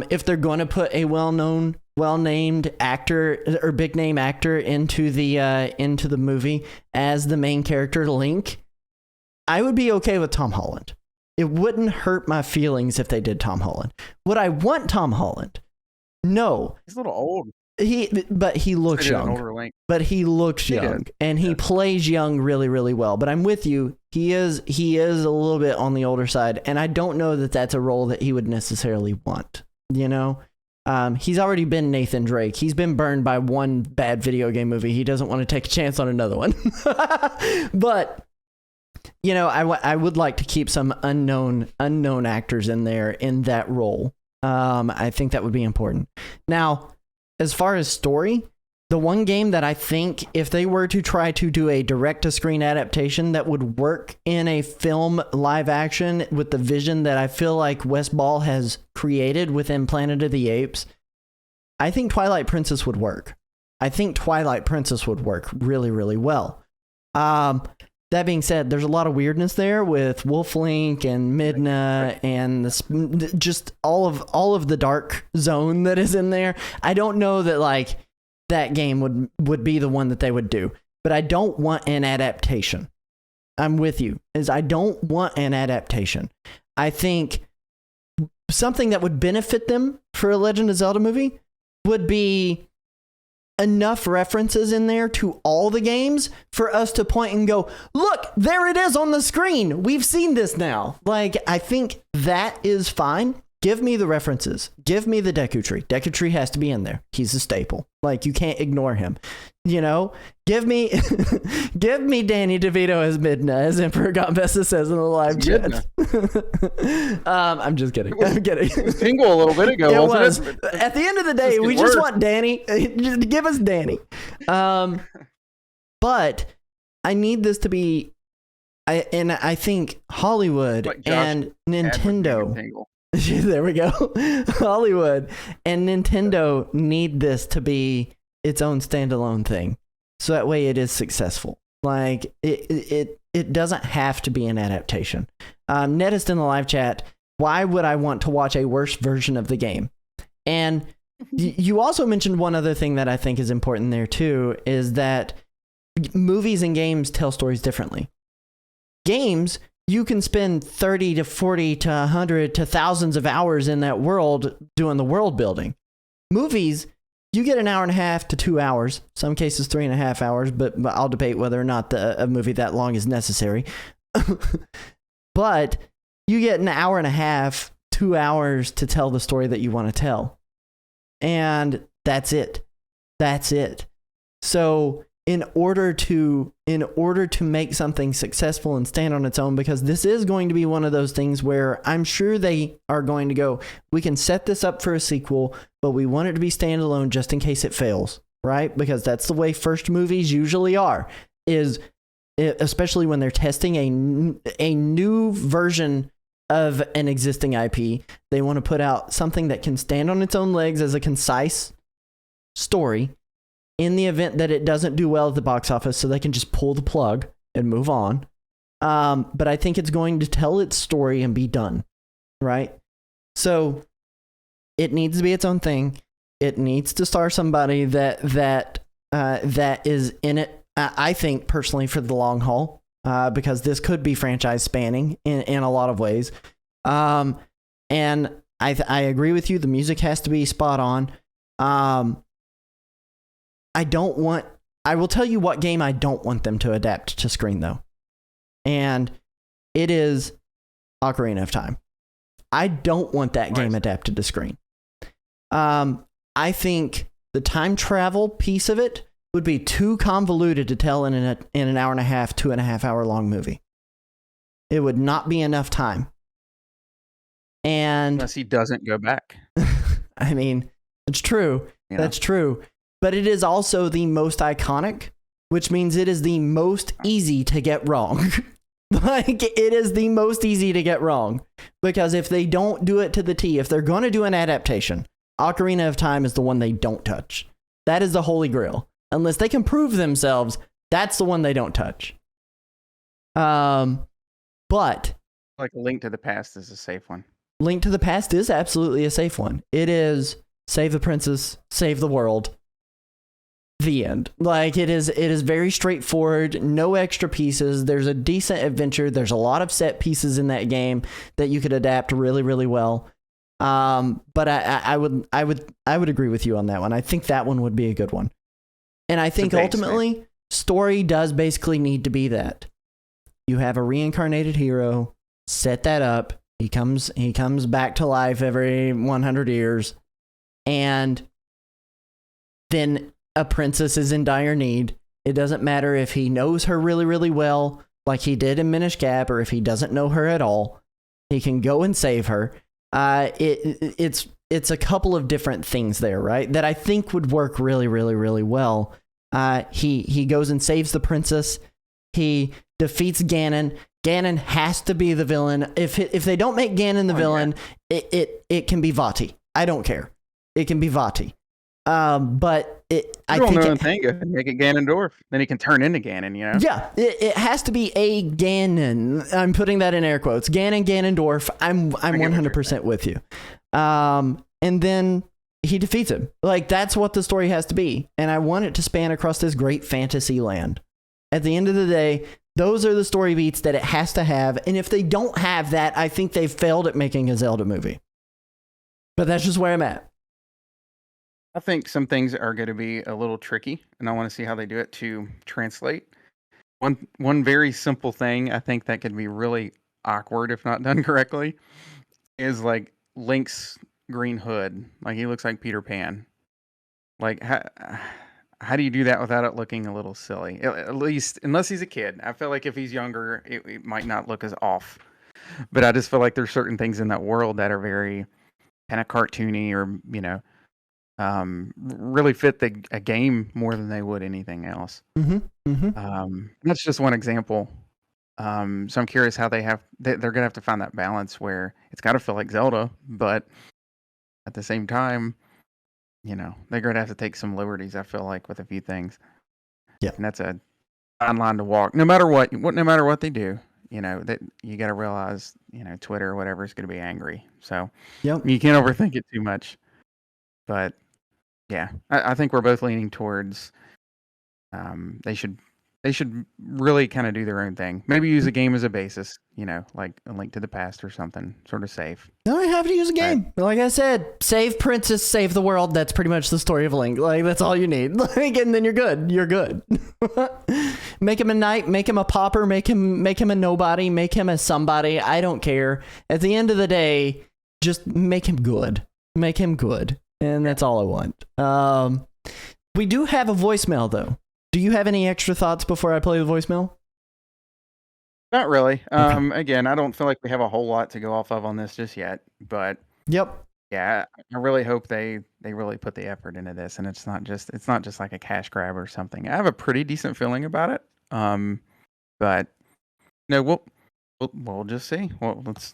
If they're going to put a well-named actor or big name actor into the movie as the main character Link, I would be okay with Tom Holland. It wouldn't hurt my feelings if they did Tom Holland. Would I want Tom Holland? No. He's a little old. But he looks young. But he looks young, and he plays young really, really well. But I'm with you. He is a little bit on the older side, and I don't know that that's a role that he would necessarily want. He's already been Nathan Drake. He's been burned by one bad video game movie. He doesn't want to take a chance on another one. But I would like to keep some unknown actors in there in that role. I think that would be important. Now, as far as story, the one game that I think if they were to try to do a direct-to-screen adaptation that would work in a film live action with the vision that I feel like Wes Ball has created within Planet of the Apes, I think Twilight Princess would work. I think Twilight Princess would work really, really well. That being said, there's a lot of weirdness there with Wolf Link and Midna and just all of the dark zone that is in there. I don't know that like that game would be the one that they would do, but I don't want an adaptation. I'm with you. I don't want an adaptation. I think something that would benefit them for a Legend of Zelda movie would be enough references in there to all the games for us to point and go, look, there it is on the screen. We've seen this now. Like, I think that is fine. Give me the references. Give me the Deku Tree. Deku Tree has to be in there. He's a staple. Like, you can't ignore him. Give me Danny DeVito as Midna, as Emperor Gombessa says in the live chat. I'm just kidding. I'm kidding. It was Tingle a little bit ago, wasn't it? At the end of the day, we just want Danny. Just give us Danny. But I need this to be, I think Hollywood and Nintendo. There we go. Hollywood and Nintendo need this to be its own standalone thing, so that way it is successful. Like it it doesn't have to be an adaptation. Nettist in the live chat, why would I want to watch a worse version of the game? And you also mentioned one other thing that I think is important there too, is that movies and games tell stories differently. Games, you can spend 30 to 40 to 100 to thousands of hours in that world doing the world building. Movies, you get an hour and a half to 2 hours, some cases 3.5 hours, but I'll debate whether or not a movie that long is necessary. But you get an hour and a half, 2 hours to tell the story that you want to tell. And that's it. That's it. So in order to make something successful and stand on its own, because this is going to be one of those things where I'm sure they are going to go, we can set this up for a sequel, but we want it to be standalone just in case it fails, right? Because that's the way first movies usually are, especially when they're testing a new version of an existing IP. They want to put out something that can stand on its own legs as a concise story in the event that it doesn't do well at the box office, so they can just pull the plug and move on. But I think it's going to tell its story and be done, right? So it needs to be its own thing. It needs to star somebody that is in it, I think, personally, for the long haul, because this could be franchise spanning in a lot of ways. And I agree with you. The music has to be spot on. I will tell you what game I don't want them to adapt to screen, though. And it is Ocarina of Time. I don't want that game adapted to screen. I think the time travel piece of it would be too convoluted to tell in an hour and a half, 2.5 hour long movie. It would not be enough time. And unless he doesn't go back. I mean, it's true. You know? That's true. But it is also the most iconic, which means it is the most easy to get wrong. Like, it is the most easy to get wrong. Because if they don't do it to the T, if they're going to do an adaptation, Ocarina of Time is the one they don't touch. That is the holy grail. Unless they can prove themselves, that's the one they don't touch. But Like A Link to the Past is a safe one. Link to the Past is absolutely a safe one. It is save the princess, save the world. The end. Like, it is very straightforward, no extra pieces. There's a decent adventure. There's a lot of set pieces in that game that you could adapt really, really well. But I would agree with you on that one. I think that one would be a good one. And I think ultimately story does basically need to be that. You have a reincarnated hero, set that up. He comes back to life every 100 years, and then a princess is in dire need. It doesn't matter if he knows her really, really well, like he did in Minish Cap, or if he doesn't know her at all. He can go and save her. It's a couple of different things there, right? That I think would work really, really, really well. He goes and saves the princess. He defeats Ganon. Ganon has to be the villain. If they don't make Ganon the villain, it can be Vati. I don't care. It can be Vati. But I think go ahead and make it Ganondorf. Then he can turn into Ganon, you know? Yeah, it has to be a Ganon. I'm putting that in air quotes. Ganondorf. I'm 100% with you. And then he defeats him. Like, that's what the story has to be. And I want it to span across this great fantasy land. At the end of the day, those are the story beats that it has to have. And if they don't have that, I think they've failed at making a Zelda movie. But that's just where I'm at. I think some things are going to be a little tricky, and I want to see how they do it to translate. One very simple thing I think that could be really awkward if not done correctly is like Link's green hood. Like, he looks like Peter Pan. Like, how do you do that without it looking a little silly? At least, unless he's a kid. I feel like if he's younger, it might not look as off. But I just feel like there's certain things in that world that are very kind of cartoony, or, you know, really fit a game more than they would anything else. That's just one example. So I'm curious how they're gonna have to find that balance where it's got to feel like Zelda, but at the same time, you know, they're gonna have to take some liberties, I feel like, with a few things. Yeah, and that's a fine line to walk. No matter what they do, that you got to realize, Twitter or whatever is going to be angry. So Yep. you can't overthink it too much. But yeah, I think we're both leaning towards they should really kind of do their own thing. Maybe use a game as a basis, like A Link to the Past or something, sort of safe. No, I have to use a game. Like I said, save Princess, save the world. That's pretty much the story of Link. Like, that's all you need. Like, and then you're good. You're good. Make him a knight, make him a pauper, make him a nobody, make him a somebody. I don't care. At the end of the day, just make him good. Make him good. And that's all I want. We do have a voicemail, though. Do you have any extra thoughts before I play the voicemail? Not really. Okay. Again, I don't feel like we have a whole lot to go off of on this just yet. But Yep. yeah, I really hope they really put the effort into this, and it's not just like a cash grab or something. I have a pretty decent feeling about it. But we'll just see. Well, let's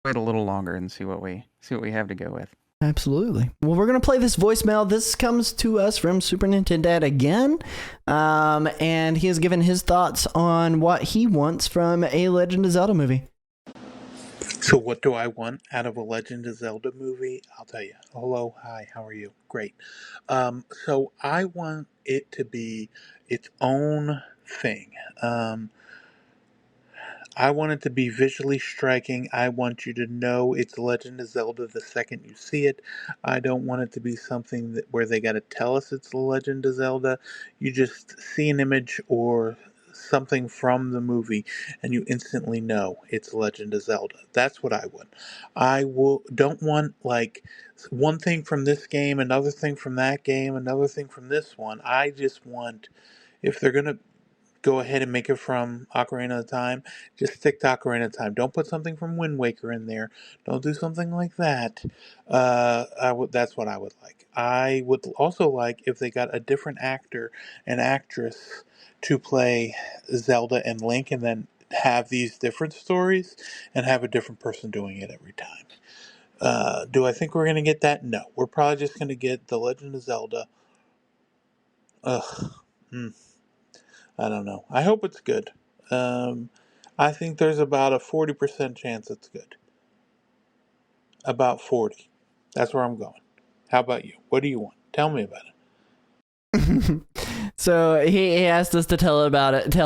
wait a little longer and see what we have to go with. Absolutely. Well, we're going to play this voicemail. This comes to us from Super Nintendo again. And he has given his thoughts on what he wants from a Legend of Zelda movie. So what do I want out of a Legend of Zelda movie? I'll tell you. Hello, hi, how are you? Great. So I want it to be its own thing. I want it to be visually striking. I want you to know it's Legend of Zelda the second you see it. I don't want it to be something where they got to tell us it's the Legend of Zelda. You just see an image or something from the movie and you instantly know it's Legend of Zelda. That's what I want. Don't want like one thing from this game, another thing from that game, another thing from this one. I just want, if they're going to go ahead and make it from Ocarina of Time, just stick to Ocarina of Time. Don't put something from Wind Waker in there. Don't do something like that. That's what I would like. I would also like if they got a different actor and actress to play Zelda and Link, and then have these different stories and have a different person doing it every time. Do I think we're going to get that? No. We're probably just going to get The Legend of Zelda. Ugh. I don't know. I hope it's good. I think there's about a 40% chance it's good. About 40. That's where I'm going. How about you? What do you want? Tell me about it. So he asked us to tell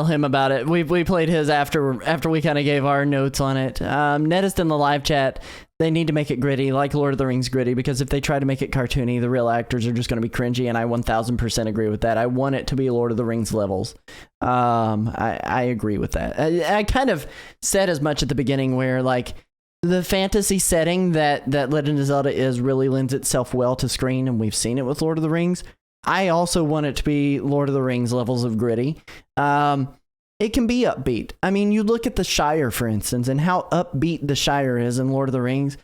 him about it. We played his after we kind of gave our notes on it. Nettist in the live chat, they need to make it gritty, like Lord of the Rings gritty, because if they try to make it cartoony, the real actors are just going to be cringy, and I 1000% agree with that. I want it to be Lord of the Rings levels. I agree with that. I kind of said as much at the beginning, where like the fantasy setting that Legend of Zelda is really lends itself well to screen, and we've seen it with Lord of the Rings. I also want it to be Lord of the Rings levels of gritty. It can be upbeat. I mean, you look at the Shire, for instance, and how upbeat the Shire is in Lord of the Rings.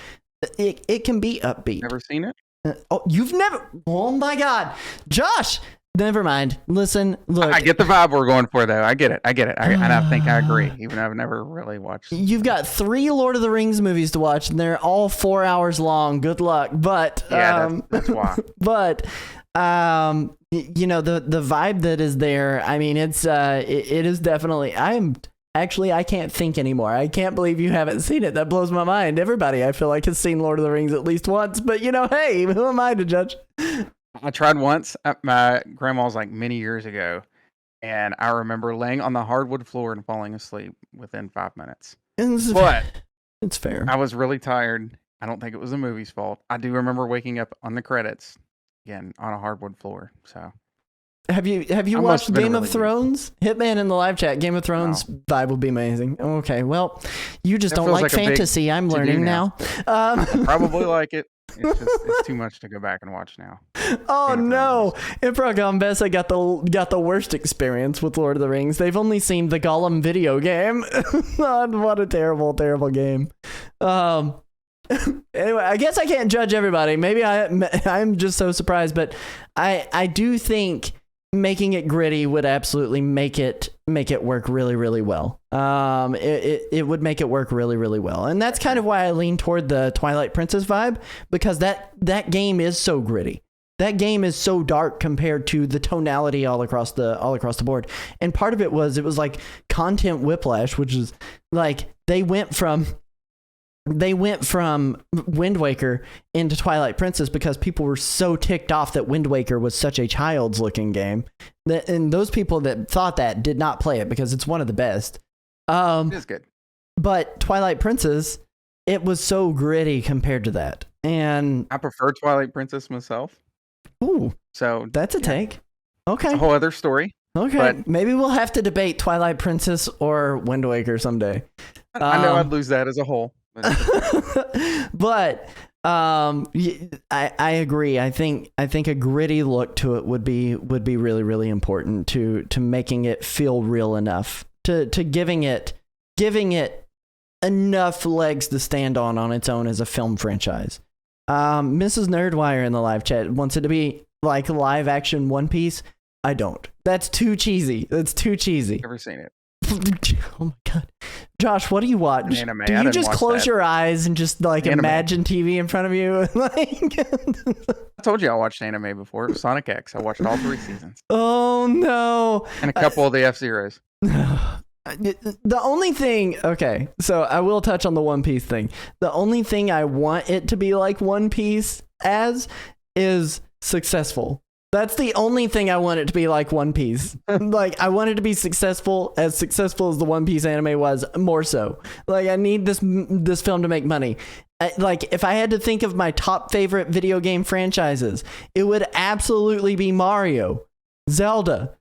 It can be upbeat. Never seen it? You've never... Oh, my God. Josh! Never mind. Listen, look. I get the vibe we're going for, though. I get it. And I think I agree, even though I've never really watched. You've got 3 Lord of the Rings movies to watch, and they're all 4 hours long. Good luck. But... Yeah, that's why. But... the vibe that is there, I mean, it is definitely, I can't think anymore. I can't believe you haven't seen it. That blows my mind. Everybody, I feel like, has seen Lord of the Rings at least once, but hey, who am I to judge? I tried once at my grandma's like many years ago, and I remember laying on the hardwood floor and falling asleep within 5 minutes. But it's fair. I was really tired. I don't think it was the movie's fault. I do remember waking up on the credits again on a hardwood floor. So have you watched Game of Thrones? Hitman in the live chat, Game of Thrones vibe would be amazing. Okay, well, you just don't like fantasy. I'm learning now. Probably like it. It's too much to go back and watch now. Oh no! Improv Gombessa got the worst experience with Lord of the Rings. They've only seen the Gollum video game. What a terrible game. Anyway, I guess I can't judge everybody. Maybe I'm just so surprised, but I do think making it gritty would absolutely make it work really, really well. It would make it work really, really well, and that's kind of why I lean toward the Twilight Princess vibe, because that game is so gritty. That game is so dark compared to the tonality all across the board. And part of it was like content whiplash, which is like they went from Wind Waker into Twilight Princess because people were so ticked off that Wind Waker was such a child's looking game. And those people that thought that did not play it because it's one of the best. It is good. But Twilight Princess, it was so gritty compared to that. And I prefer Twilight Princess myself. Ooh, so that's a take. Okay. It's a whole other story. Okay. But maybe we'll have to debate Twilight Princess or Wind Waker someday. I know I'd lose that as a whole. But I agree. I think a gritty look to it would be really, really important to making it feel real enough, to giving it enough legs to stand on its own as a film franchise. Mrs. Nerdwire in the live chat wants it to be like live action One Piece. I don't. That's too cheesy. Never seen it. Oh my god, Josh, what do you watch? Anime. Do you just close your eyes and just like anime. Imagine TV in front of you? I told you I watched anime before. Sonic X. I watched all 3 seasons. Oh no! And a couple of the F-Zeros. The only thing, okay, so I will touch on the One Piece thing. The only thing I want it to be like One Piece as is successful. That's the only thing I want it to be like One Piece. Like, I want it to be successful as the One Piece anime was, more so. Like, I need this film to make money. Like, if I had to think of my top favorite video game franchises, it would absolutely be Mario, Zelda,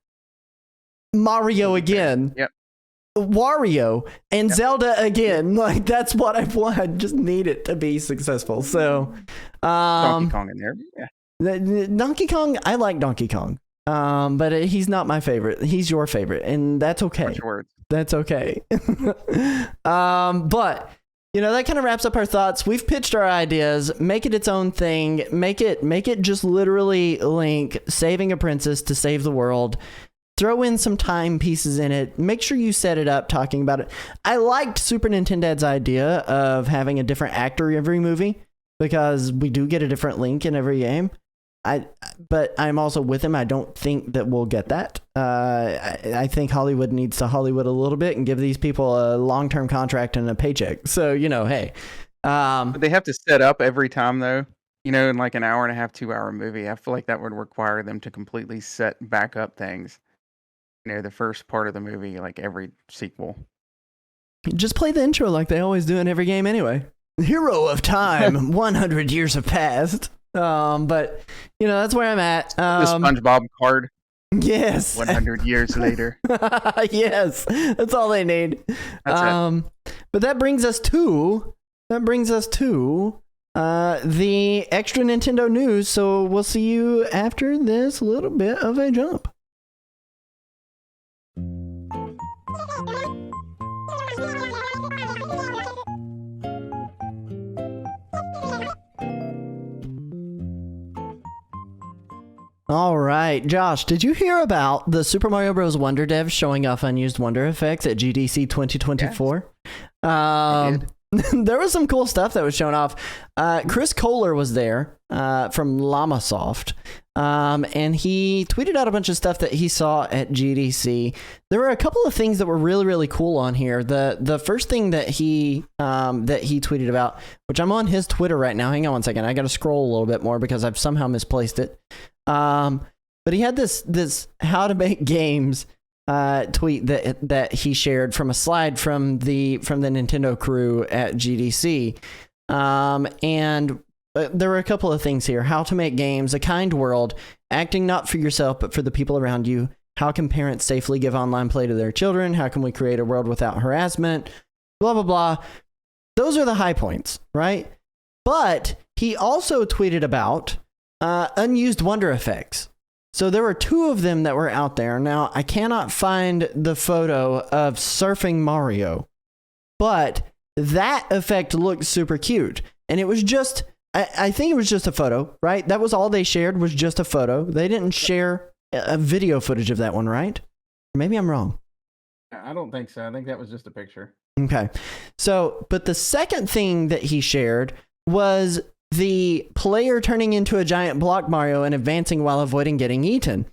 Mario again. Yep. Wario and Zelda again. Like, that's what I want. I just need it to be successful. So, Donkey Kong in there. Yeah. Donkey Kong, I like Donkey Kong, but he's not my favorite. He's your favorite, and that's okay. That's okay. But that kind of wraps up our thoughts. We've pitched our ideas. Make it its own thing. Make it just literally Link saving a princess to save the world. Throw in some time pieces in it. Make sure you set it up talking about it. I liked Super Nintendo's idea of having a different actor every movie, because we do get a different Link in every game. But I'm also with him. I don't think that we'll get that. I think Hollywood needs to Hollywood a little bit and give these people a long-term contract and a paycheck. So, hey. But they have to set up every time, though. In like an hour and a half, 2-hour movie. I feel like that would require them to completely set back up things. The first part of the movie, like every sequel. Just play the intro like they always do in every game anyway. Hero of time, 100 years have passed. But that's where I'm at. The SpongeBob card. Yes. 100 years later. Yes, that's all they need. That's it. But that brings us to the extra Nintendo news. So we'll see you after this little bit of a jump. All right, Josh, did you hear about the Super Mario Bros. Wonder devs showing off unused Wonder effects at GDC 2024? Yes. There was some cool stuff that was shown off. Chris Kohler was there from Llamasoft, and he tweeted out a bunch of stuff that he saw at GDC. There were a couple of things that were really, really cool on here. The first thing that he tweeted about, which I'm on his Twitter right now. Hang on one second. I got to scroll a little bit more because I've somehow misplaced it. But he had this how to make games tweet that he shared from a slide from the Nintendo crew at GDC. And there were a couple of things here: how to make games, a kind world, acting not for yourself but for the people around you, how can parents safely give online play to their children, how can we create a world without harassment, blah blah blah. Those are the high points, right? But he also tweeted about unused Wonder effects. So there were 2 of them that were out there. Now, I cannot find the photo of surfing Mario, but that effect looked super cute. And it was just, I think it was just a photo, right? That was all they shared, was just a photo. They didn't share a video footage of that one, right? Maybe I'm wrong. I don't think so. I think that was just a picture. Okay. So, but the second thing that he shared was the player turning into a giant block Mario and advancing while avoiding getting eaten.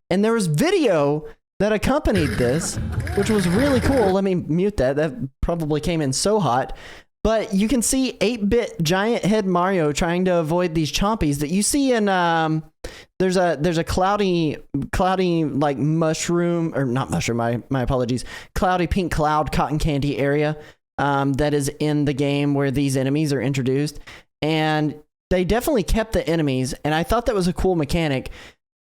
And there was video that accompanied this, which was really cool. Let me mute that. That probably came in so hot. But you can see 8-bit giant head Mario trying to avoid these chompies that you see in there's a cloudy like mushroom, or not mushroom, my apologies, cloudy pink cloud cotton candy area that is in the game where these enemies are introduced. And they definitely kept the enemies, and I thought that was a cool mechanic.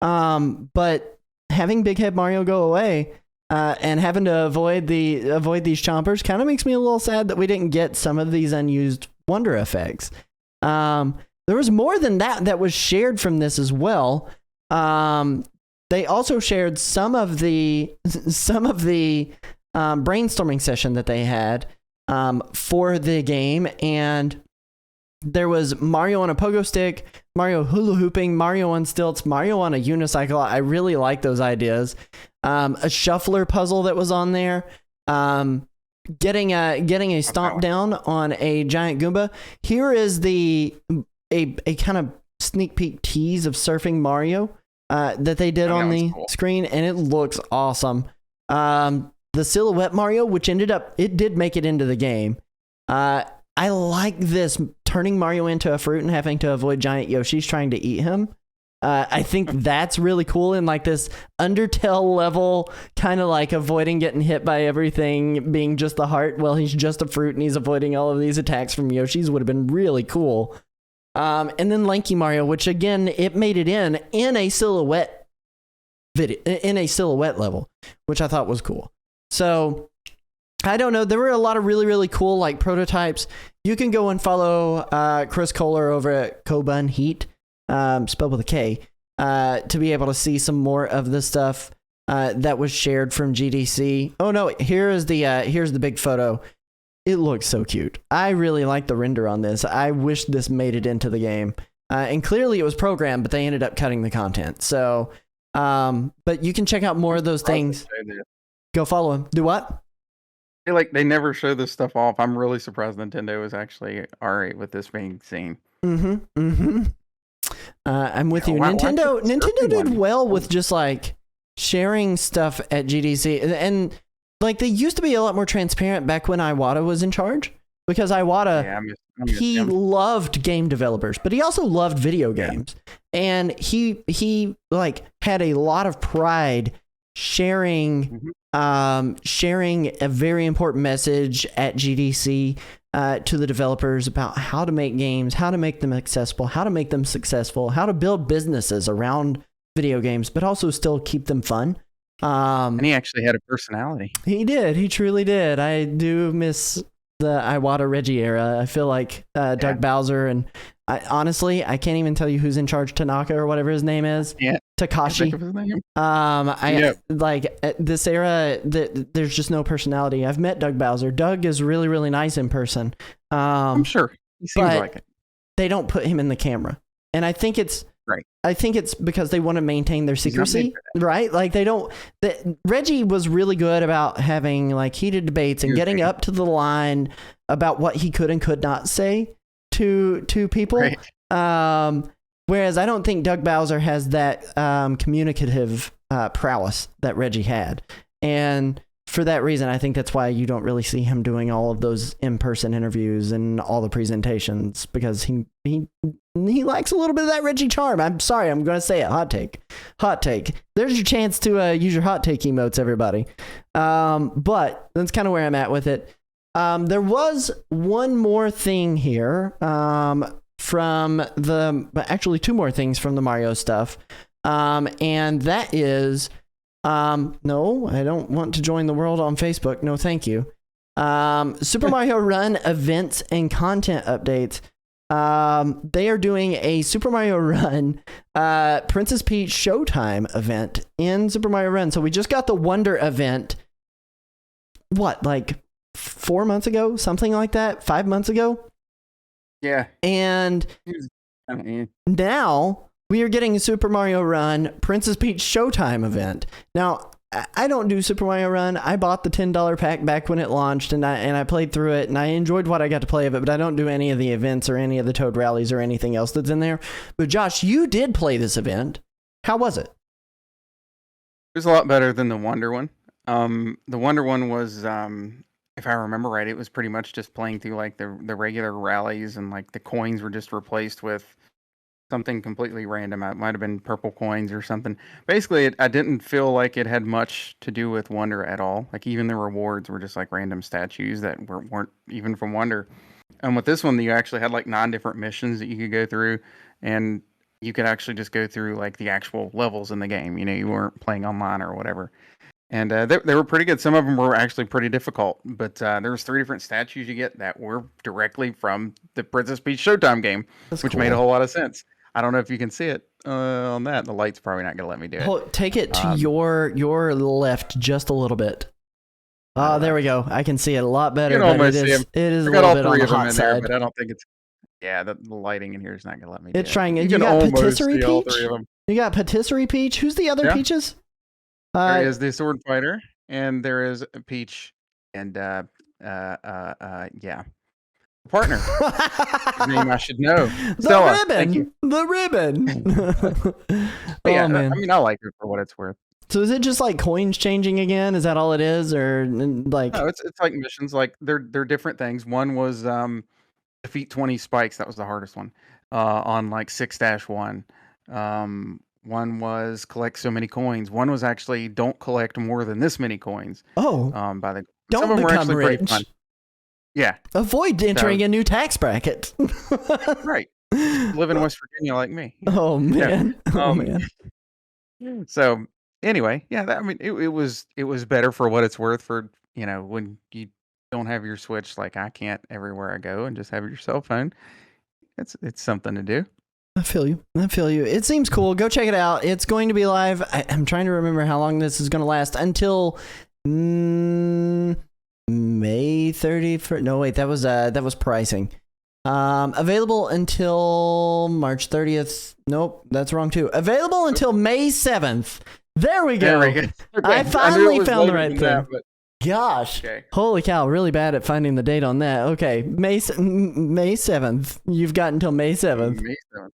But having Big Head Mario go away and having to avoid these chompers kind of makes me a little sad that we didn't get some of these unused wonder effects. There was more than that was shared from this as well. They also shared some of the brainstorming session that they had for the game, and there was Mario on a pogo stick, Mario hula hooping, Mario on stilts, Mario on a unicycle. I really like those ideas. A shuffler puzzle that was on there. Getting a stomp down on a giant Goomba. Here is a kind of sneak peek tease of Surfing Mario that they did on the screen, and it looks awesome. The Silhouette Mario, which did make it into the game. I like this, turning Mario into a fruit and having to avoid giant Yoshis trying to eat him. I think that's really cool, in like this Undertale level, kind of like avoiding getting hit by everything, being just the heart. Well, he's just a fruit and he's avoiding all of these attacks from Yoshis. Would have been really cool. And then Lanky Mario, which again, it made it in a silhouette video, in a silhouette level, which I thought was cool. So I don't know. There were a lot of really, really cool like prototypes. You can go and follow Chris Kohler over at Kobun Heat, spelled with a K, to be able to see some more of the stuff that was shared from GDC. Oh no, here's the big photo. It looks so cute. I really like the render on this. I wish this made it into the game. And clearly it was programmed, but they ended up cutting the content. So, but you can check out more of those things. Go follow him. Do what? They never show this stuff off. I'm really surprised Nintendo is actually alright with this being seen. I'm with you. Nintendo did well with just like sharing stuff at GDC, and like they used to be a lot more transparent back when Iwata was in charge, because Iwata, he loved game developers, but he also loved video games, and he like had a lot of pride sharing a very important message at GDC to the developers about how to make games, how to make them accessible, how to make them successful, how to build businesses around video games, but also still keep them fun. And he actually had a personality. He did. He truly did. I do miss the Iwata Reggie era. I feel like Doug Bowser, and honestly, I can't even tell you who's in charge. Tanaka or whatever his name is. Yeah. Takashi. Like this era, there's just no personality. I've met Doug Bowser. Doug is really, really nice in person. I'm sure he seems like it. They don't put him in the camera, and I think it's right. I think it's because they want to maintain their secrecy, right? Like they don't. Reggie was really good about having like heated debates and getting up to the line about what he could and could not say to people. Right. Whereas I don't think Doug Bowser has that communicative prowess that Reggie had. And for that reason, I think that's why you don't really see him doing all of those in-person interviews and all the presentations, because he lacks a little bit of that Reggie charm. I'm sorry, I'm going to say it. Hot take. There's your chance to use your hot take emotes, everybody. But that's kind of where I'm at with it. There was one more thing here. Actually two more things from the Mario stuff. And that is, no, I don't want to join the world on Facebook. No, thank you. Super Mario Run events and content updates. They are doing a Super Mario Run, Princess Peach Showtime event in Super Mario Run. So we just got the Wonder event. What, like 4 months ago? Something like that? 5 months ago? Yeah. And now we are getting a Super Mario Run Princess Peach Showtime event. Now, I don't do Super Mario Run. I bought the $10 pack back when it launched, and I played through it, and I enjoyed what I got to play of it, but I don't do any of the events or any of the Toad rallies or anything else that's in there. But Josh, you did play this event. How was it? It was a lot better than the Wonder one. The Wonder one was, if I remember right, it was pretty much just playing through like the regular rallies, and like the coins were just replaced with something completely random. It might have been purple coins or something. Basically, I didn't feel like it had much to do with Wonder at all. Like even the rewards were just like random statues that weren't even from Wonder. And with this one, you actually had like 9 different missions that you could go through, and you could actually just go through like the actual levels in the game. You know, you weren't playing online or whatever. And they were pretty good. Some of them were actually pretty difficult, but there was 3 different statues you get that were directly from the Princess Peach Showtime game, which made a whole lot of sense. I don't know if you can see it on that. The light's probably not going to let me do it. Take it to your left just a little bit. Oh, there we go. I can see it a lot better. You can almost see them. It is a little bit on the hot in side. there, but I don't think it's... Yeah, the lighting in here is not going to let me do it. It's trying. You got almost Patisserie see all Peach? 3 of them. You got Patisserie Peach? Who's the other Peaches? There is the Sword Fighter, and there is Peach, and yeah. Partner. His name I should know. Stella, thank you. The ribbon. Yeah, man. I mean, I like it for what it's worth. So is it just like coins changing again? Is that all it is, or like? No, it's like missions. Like they're different things. One was defeat 20 spikes. That was the hardest one. On like 6-1. One was collect so many coins. One was actually don't collect more than this many coins. Oh. By the don't some of them were become actually rich. Pretty fun. Yeah. Avoid entering a new tax bracket. Right. Live in West Virginia like me. Oh man. Yeah. Oh man. So anyway, yeah, I mean, it was better for what it's worth. For when you don't have your Switch, like I can't everywhere I go, and just have your cell phone. It's something to do. I feel you. It seems cool. Go check it out. It's going to be live. I'm trying to remember how long this is going to last until May 31st. No, wait, that was pricing. Available until March 30th. Nope, that's wrong too. Available until May 7th. There we go. Okay. I finally found the right thing. That, Gosh. Okay. Holy cow, really bad at finding the date on that. Okay, May 7th. You've got until May 7th. May 7th.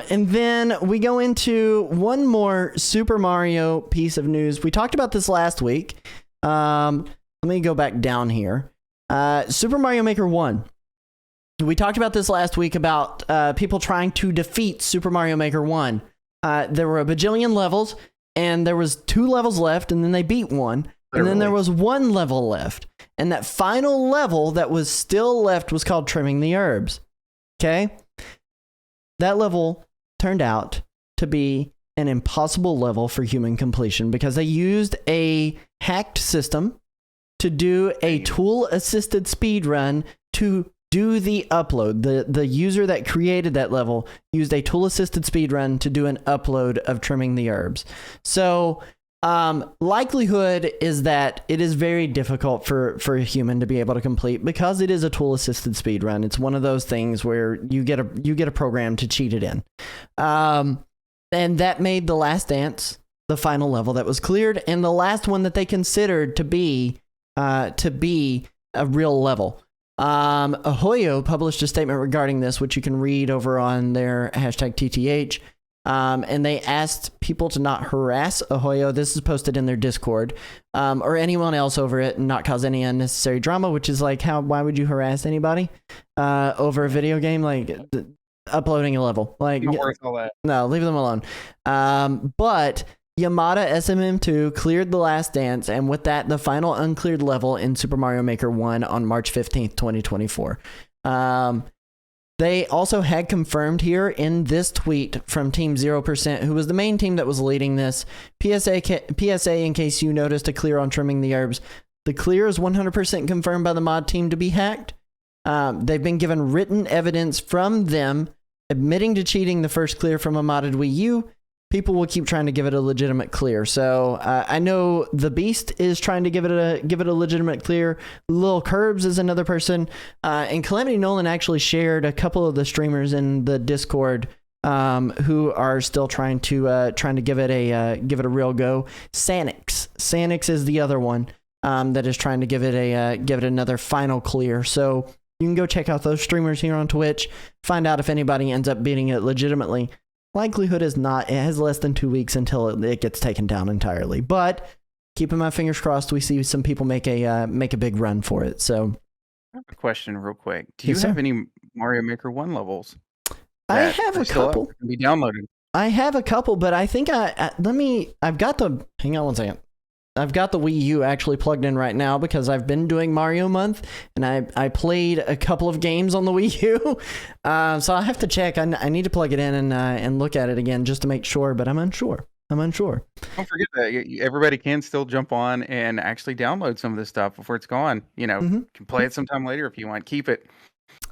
And then we go into one more Super Mario piece of news. We talked about this last week. Let me go back down here. Super Mario Maker 1. We talked about this last week about people trying to defeat Super Mario Maker 1. There were a bajillion levels, and there was 2 levels left, and then they beat one. And then there was 1 level left. And that final level that was still left was called Trimming the Herbs. Okay? That level turned out to be an impossible level for human completion because they used a hacked system to do a tool-assisted speed run to do the upload. The user that created that level used a tool-assisted speed run to do an upload of Trimming the Herbs. So likelihood is that it is very difficult for a human to be able to complete because it is a tool-assisted speed run. It's one of those things where you get a program to cheat it in. And that made The Last Dance the final level that was cleared and the last one that they considered to be a real level. Ahoyo published a statement regarding this, which you can read over on their #TTH. And they asked people to not harass Ahoyo. This is posted in their Discord, or anyone else over it, and not cause any unnecessary drama, which is like, why would you harass anybody over a video game? Like uploading a level. Like, not worth all that. No, leave them alone. But Yamada SMM2 cleared The Last Dance, and with that, the final uncleared level in Super Mario Maker 1 on March 15th, 2024. They also had confirmed here in this tweet from Team 0%, who was the main team that was leading this. PSA, in case you noticed a clear on Trimming the Herbs. The clear is 100% confirmed by the mod team to be hacked. They've been given written evidence from them admitting to cheating the first clear from a modded Wii U. People will keep trying to give it a legitimate clear. So I know the Beast is trying to give it a legitimate clear. Lil Curbs is another person, and Calamity Nolan actually shared a couple of the streamers in the Discord who are still trying to give it a real go. Sanix is the other one that is trying to give it another final clear. So you can go check out those streamers here on Twitch, find out if anybody ends up beating it legitimately. Likelihood is not. It has less than 2 weeks until it gets taken down entirely. But keeping my fingers crossed, we see some people make a big run for it. So, I have a question real quick. Do you Yes, have sir. any Mario Maker 1 levels I that have are a still up, couple. that can be downloaded? I have a couple, but I think I've got the. Hang on one second. I've got the Wii U actually plugged in right now because I've been doing Mario Month, and I played a couple of games on the Wii U. So I have to check. I need to plug it in and look at it again just to make sure, but I'm unsure. Don't forget that everybody can still jump on and actually download some of this stuff before it's gone. You know, can play it sometime later if you want. Keep it.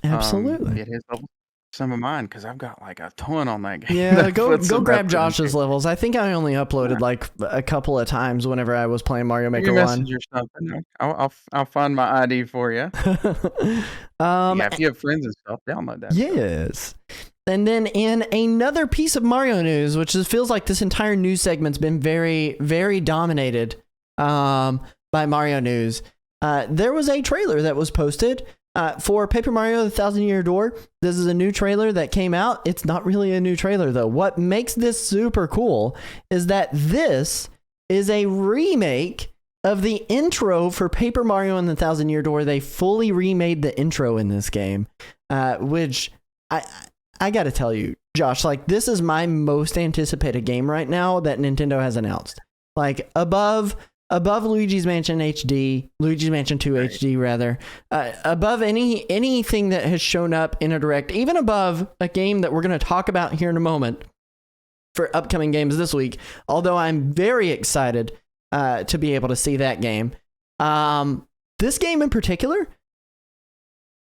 Absolutely. Get his level, some of mine, because I've got like a ton on that game. Yeah, go That's some grab effort Josh's into. levels. I think I only uploaded like a couple of times whenever I was playing Mario Give me Maker a 1. message or something. I'll find my ID for you. Yeah, if you have friends and stuff, download that. Yes. And then in another piece of Mario news, which feels like this entire news segment's been very, very dominated by Mario news, there was a trailer that was posted for Paper Mario: The Thousand Year Door. This is a new trailer that came out. It's not really a new trailer, though. What makes this super cool is that this is a remake of the intro for Paper Mario and the Thousand Year Door. They fully remade the intro in this game, which I got to tell you, Josh, like this is my most anticipated game right now that Nintendo has announced. Like above Luigi's Mansion HD, Luigi's Mansion 2 HD rather, above anything that has shown up in a direct, even above a game that we're going to talk about here in a moment for upcoming games this week. Although I'm very excited to be able to see that game. This game in particular,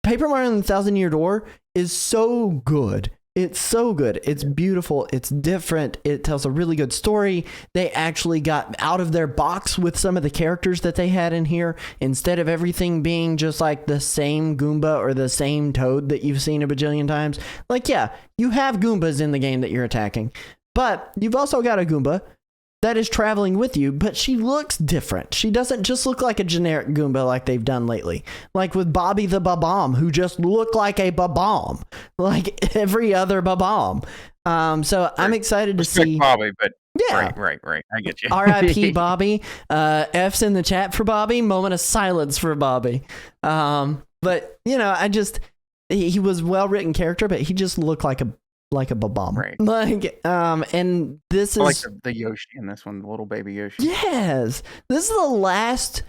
Paper Mario and the Thousand Year Door, is so good. It's so good. It's beautiful. It's different. It tells a really good story. They actually got out of their box with some of the characters that they had in here. Instead of everything being just like the same Goomba or the same Toad that you've seen a bajillion times. Like, yeah, you have Goombas in the game that you're attacking, but you've also got a Goomba that is traveling with you, but she looks different. She doesn't just look like a generic Goomba like they've done lately. Like with Bobby the Babomb, who just looked like a Babomb, like every other Babomb. So I'm excited to see Bobby, but yeah, right. I get you. R.I.P. Bobby. F's in the chat for Bobby. Moment of silence for Bobby. But you know, he was well-written character, but he just looked like a Babomb. Right. Like, and this is I like the Yoshi in this one, the little baby Yoshi. Yes. This is the last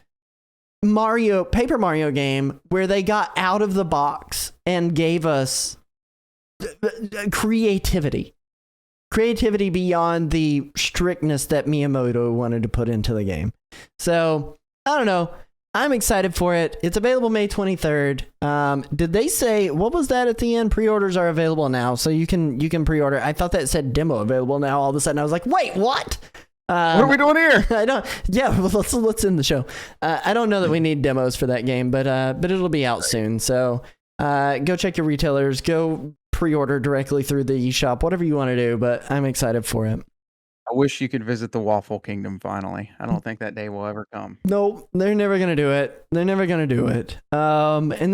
Paper Mario game where they got out of the box and gave us creativity beyond the strictness that Miyamoto wanted to put into the game. So, I don't know. I'm excited for it. It's available May 23rd. Did they say, what was that at the end? Pre-orders are available now, so you can pre-order. I thought that said demo available now. All of a sudden I was like, wait, what? What are we doing here? I don't. Yeah, well, let's end the show. I don't know that we need demos for that game, but it'll be out soon. So go check your retailers. Go pre-order directly through the eShop, whatever you want to do. But I'm excited for it. I wish you could visit the Waffle Kingdom finally. I don't think that day will ever come. Nope, they're never gonna do it. And then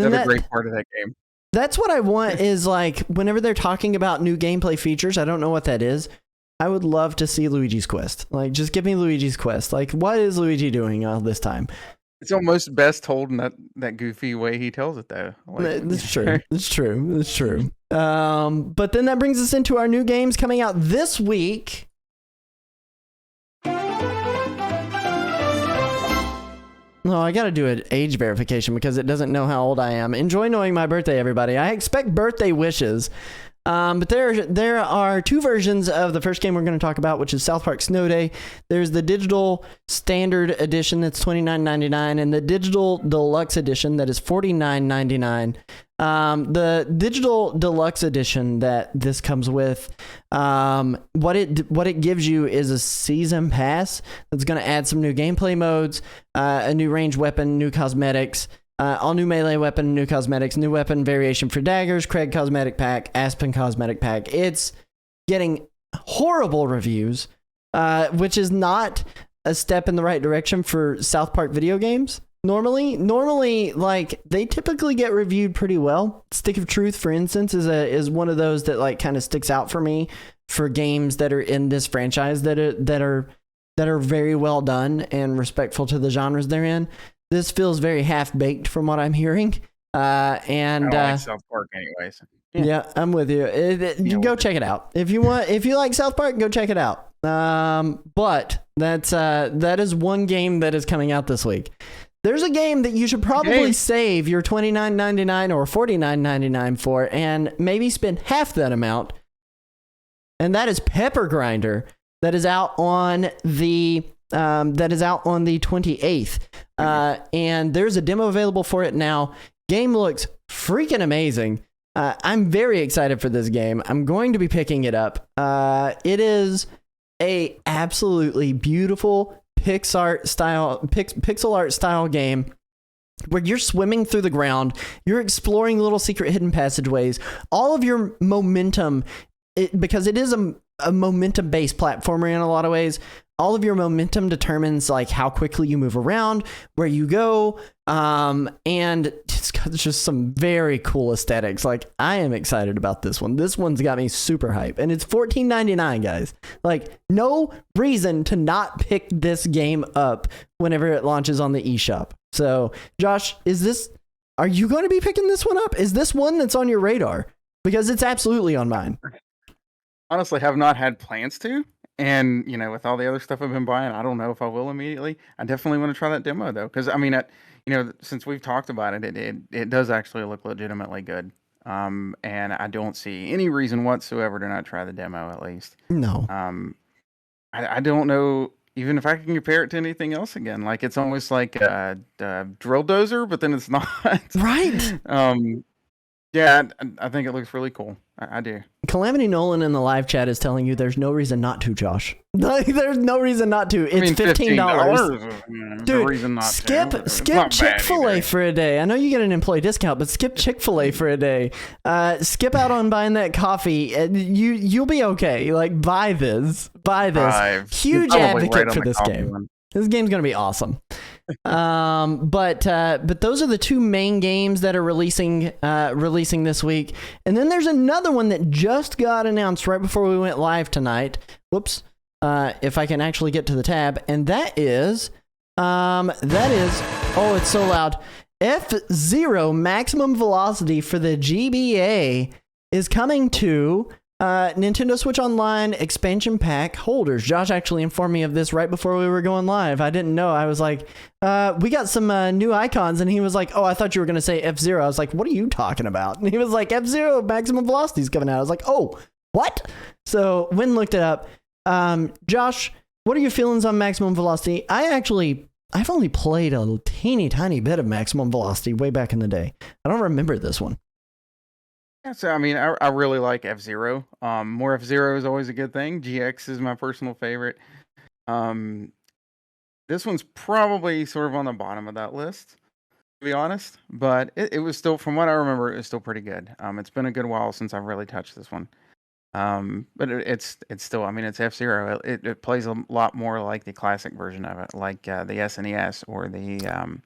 Another great part of that game. That's what I want is like whenever they're talking about new gameplay features, I don't know what that is. I would love to see Luigi's Quest. Like, just give me Luigi's Quest. Like, what is Luigi doing all this time? It's almost best told in that goofy way he tells it, though. Like, That's true. It's true. But then that brings us into our new games coming out this week. No, I gotta do an age verification because it doesn't know how old I am. Enjoy knowing my birthday, everybody. I expect birthday wishes. But there are two versions of the first game we're going to talk about, which is South Park Snow Day. There's the digital standard edition that's $29.99, and the digital deluxe edition that is $49.99. The digital deluxe edition that this comes with, what it gives you is a season pass that's going to add some new gameplay modes, a new range weapon, new cosmetics. All new melee weapon, new cosmetics, new weapon variation for daggers, Craig cosmetic pack, Aspen cosmetic pack. It's getting horrible reviews, which is not a step in the right direction for South Park video games. Normally, like, they typically get reviewed pretty well. Stick of Truth, for instance, is one of those that like kind of sticks out for me for games that are in this franchise that are very well done and respectful to the genres they're in. This feels very half baked from what I'm hearing. I don't like South Park anyways. Yeah, I'm with you. You go check it out if you want. If you like South Park, go check it out. But that is one game that is coming out this week. There's a game that you should probably save your $29.99 or $49.99 for, and maybe spend half that amount. And that is Pepper Grinder. That is out on the 28th. And there's a demo available for it now. Game looks freaking amazing. I'm very excited for this game. I'm going to be picking it up. It is a absolutely beautiful pixel art style game where you're swimming through the ground, you're exploring little secret hidden passageways. All of your momentum, because it is a momentum based platformer in a lot of ways, all of your momentum determines like how quickly you move around, where you go, and it's got just some very cool aesthetics. Like, I am excited about this one. This one's got me super hype, and it's $14.99, guys. Like, no reason to not pick this game up whenever it launches on the eShop. So, Josh, are you going to be picking this one up? Is this one that's on your radar? Because it's absolutely on mine. Honestly, have not had plans to. And, with all the other stuff I've been buying, I don't know if I will immediately. I definitely want to try that demo, though. Because, since we've talked about it, it does actually look legitimately good. And I don't see any reason whatsoever to not try the demo, at least. No. I don't know, even if I can compare it to anything else again. Like, it's almost like a drill dozer, but then it's not. Right. Yeah, I think it looks really cool. I do. Calamity Nolan in the live chat is telling you there's no reason not to, Josh. There's no reason not to. It's $15. Dude, reason not skip to. Chick-fil-A for a day. I know you get an employee discount, but skip Chick-fil-A for a day. Skip out on buying that coffee. You'll be okay. Like, buy this. Huge advocate for this game. One. This game's going to be awesome. But those are the two main games that are releasing this week. And then there's another one that just got announced right before we went live tonight. Whoops. If I can actually get to the tab. And that is, oh, it's so loud. F-Zero Maximum Velocity for the GBA is coming to Nintendo Switch Online expansion pack holders. Josh actually informed me of this right before we were going live. I didn't know. I was like, we got some new icons, and he was like, oh, I thought you were going to say F-Zero. I was like, what are you talking about? And he was like, F-Zero Maximum Velocity is coming out. I was like, oh, what? So Wynn looked it up. Josh, what are your feelings on Maximum Velocity? I've only played a teeny tiny bit of Maximum Velocity way back in the day. I don't remember this one. Yeah, so I really like F-Zero. More F-Zero is always a good thing. GX is my personal favorite. This one's probably sort of on the bottom of that list, to be honest. But it was still, from what I remember, it was still pretty good. It's been a good while since I've really touched this one. But it's still, it's F-Zero. It plays a lot more like the classic version of it, like the SNES or the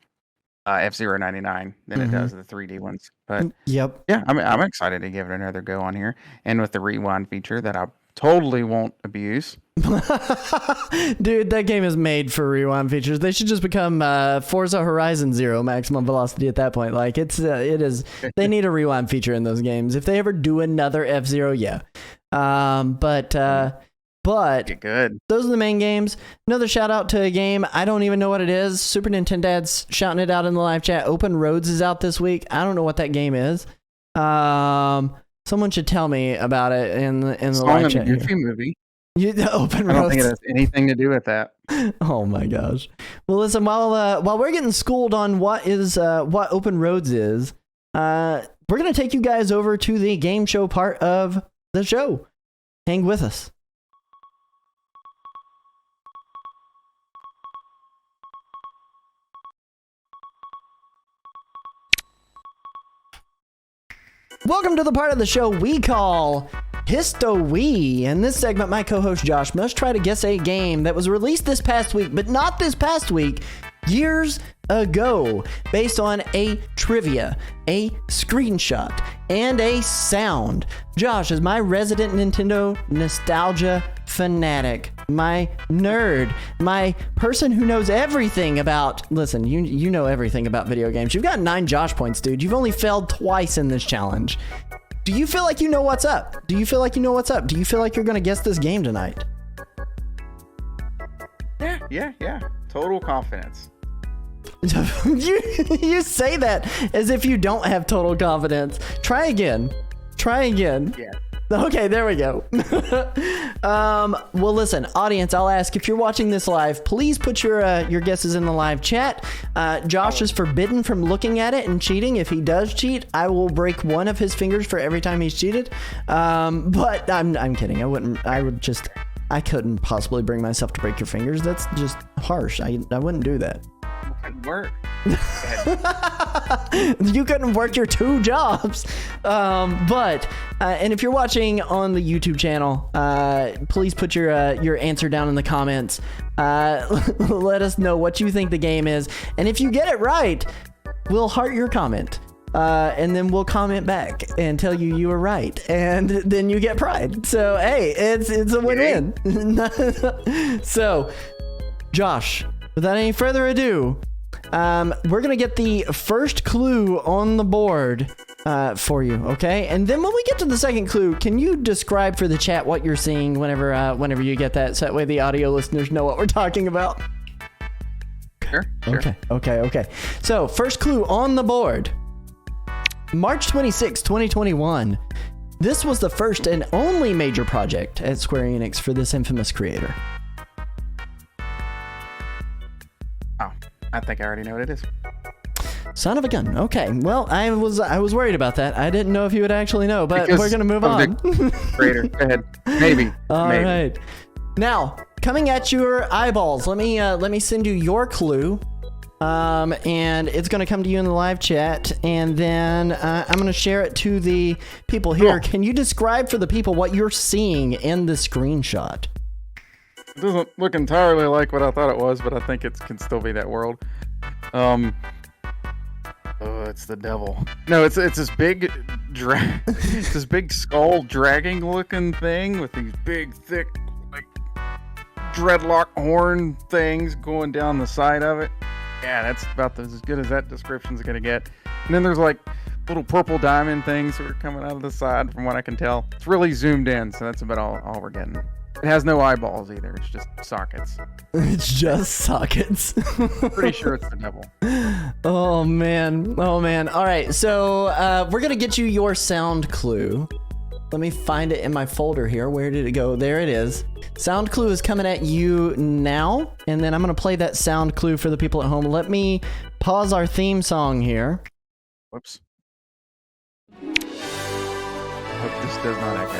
F-Zero 99 than it does the 3D ones. But yep. Yeah, I'm excited to give it another go on here. And with the rewind feature that I totally won't abuse. Dude, that game is made for rewind features. They should just become Forza Horizon Zero Maximum Velocity at that point. Like, it is, they need a rewind feature in those games. If they ever do another F-Zero, yeah. But Get good. Those are the main games. Another shout out to a game. I don't even know what it is. Super Nintendad's shouting it out in the live chat. Open Roads is out this week. I don't know what that game is. Someone should tell me about it in the live chat. Goofy movie. Open Roads. I don't think it has anything to do with that. Oh my gosh. Well, listen. While we're getting schooled on what Open Roads is, we're gonna take you guys over to the game show part of the show. Hang with us. Welcome to the part of the show we call Histowii. In this segment, my co-host Josh must try to guess a game that was released this past week, but not this past week, years ago, based on a trivia, a screenshot, and a sound. Josh, as my resident Nintendo nostalgia fanatic, my nerd, my person who knows everything about, listen, you know everything about video games. You've got 9 Josh points, dude. You've only failed twice in this challenge. Do you feel like you know what's up? Do you feel like you know what's up? Do you feel like you're going to guess this game tonight? Yeah. Total confidence. you say that as if you don't have total confidence. Try again. Yeah. Okay, there we go. Well, listen, audience, I'll ask, if you're watching this live, please put your guesses in the live chat. Josh is forbidden from looking at it and cheating. If he does cheat, I will break one of his fingers for every time he's cheated. But I'm kidding. I couldn't possibly bring myself to break your fingers. That's just harsh. I wouldn't do that. Work. You couldn't work your 2 jobs. And if you're watching on the YouTube channel, please put your answer down in the comments. Let us know what you think the game is. And if you get it right, we'll heart your comment. And then we'll comment back and tell you were right. And then you get pride. So, hey, it's a win-win. So, Josh, without any further ado, we're going to get the first clue on the board for you, okay? And then when we get to the second clue, can you describe for the chat what you're seeing whenever you get that, so that way the audio listeners know what we're talking about? Sure. Okay. So, first clue on the board. March 26, 2021. This was the first and only major project at Square Enix for this infamous creator. Oh, I think I already know what it is. Son of a gun. Okay. Well, I was worried about that. I didn't know if you would actually know, but Because we're going to move on. Creator. Go ahead. Maybe. All right. Now, coming at your eyeballs, let me send you your clue. And it's going to come to you in the live chat, and then I'm going to share it to the people here. Can you describe for the people what you're seeing in the screenshot? It doesn't look entirely like what I thought it was, but I think it can still be that world. It's the devil. No, it's this big it's this big skull dragging looking thing with these big thick like dreadlock horn things going down the side of it. Yeah, that's about as good as that description's gonna get. And then there's like little purple diamond things that are coming out of the side, from what I can tell. It's really zoomed in, so that's about all we're getting. It has no eyeballs either. It's just sockets. It's just sockets. Pretty sure it's the devil. Oh man. All right, so we're gonna get you your sound clue. Let me find it in my folder here. Where did it go? There it is. Sound clue is coming at you now, and then I'm going to play that sound clue for the people at home. Let me pause our theme song here. Whoops. Hope this does not echo.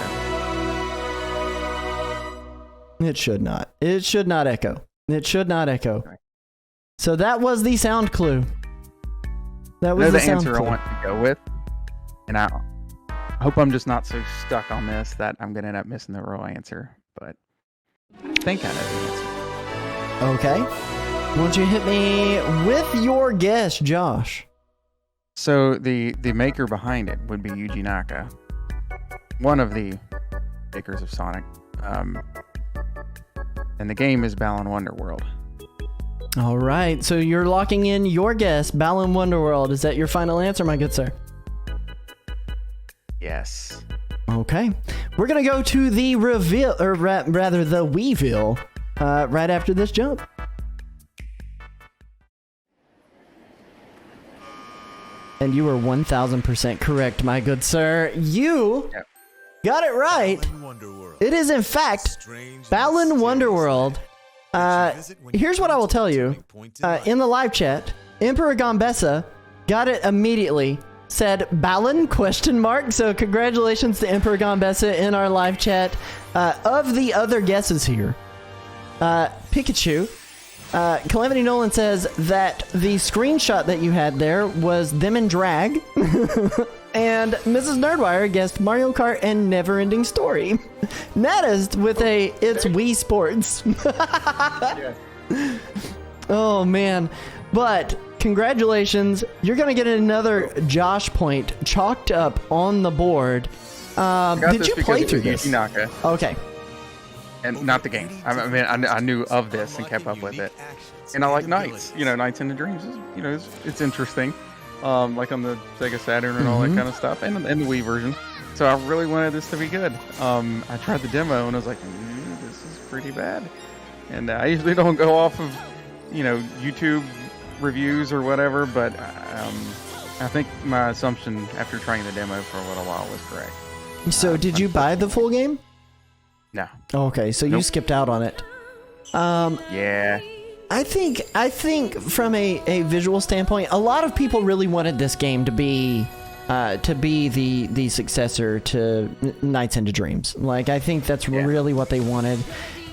It should not. It should not echo. Okay. So that was the sound clue. That was the sound answer clue. I want to go with, and I hope I'm just not so stuck on this that I'm going to end up missing the real answer, but I think I know the answer. Okay. Why don't you hit me with your guess, Josh? So the maker behind it would be Yuji Naka, one of the makers of Sonic. And the game is Balan Wonderworld. All right. So you're locking in your guess, Balan Wonderworld. Is that your final answer, my good sir? Yes. Okay. We're going to go to the reveal, or rather the Weevil, right after this jump. And you were 1000% correct, my good sir. You got it right. It is, in fact, Balan Wonderworld. Here's what I will tell you. In the live chat, Emperor Gombessa got it immediately. Said Balan ? So congratulations to Emperor Gombessa in our live chat. Of the other guesses here, Pikachu, Calamity Nolan says that the screenshot that you had there was them in drag. And Mrs. Nerdwire guessed Mario Kart and Never Ending Story. Nattist with a It's Wii Sports. Oh, man. But congratulations. You're going to get another Josh point chalked up on the board. Did you play through this? Okay. And not the game. I knew of this and kept up with it. And I like Nights. Nights in the Dreams is, it's interesting. Like on the Sega Saturn and all that kind of stuff, and the Wii version. So I really wanted this to be good. I tried the demo and I was like, this is pretty bad. And I usually don't go off of, YouTube reviews or whatever, but I think my assumption after trying the demo for a little while was correct. So did you buy the full game? No. Okay, so you skipped out on it. Yeah. I think from a visual standpoint, a lot of people really wanted this game to be the successor to Nights into Dreams. Like, I think that's really what they wanted,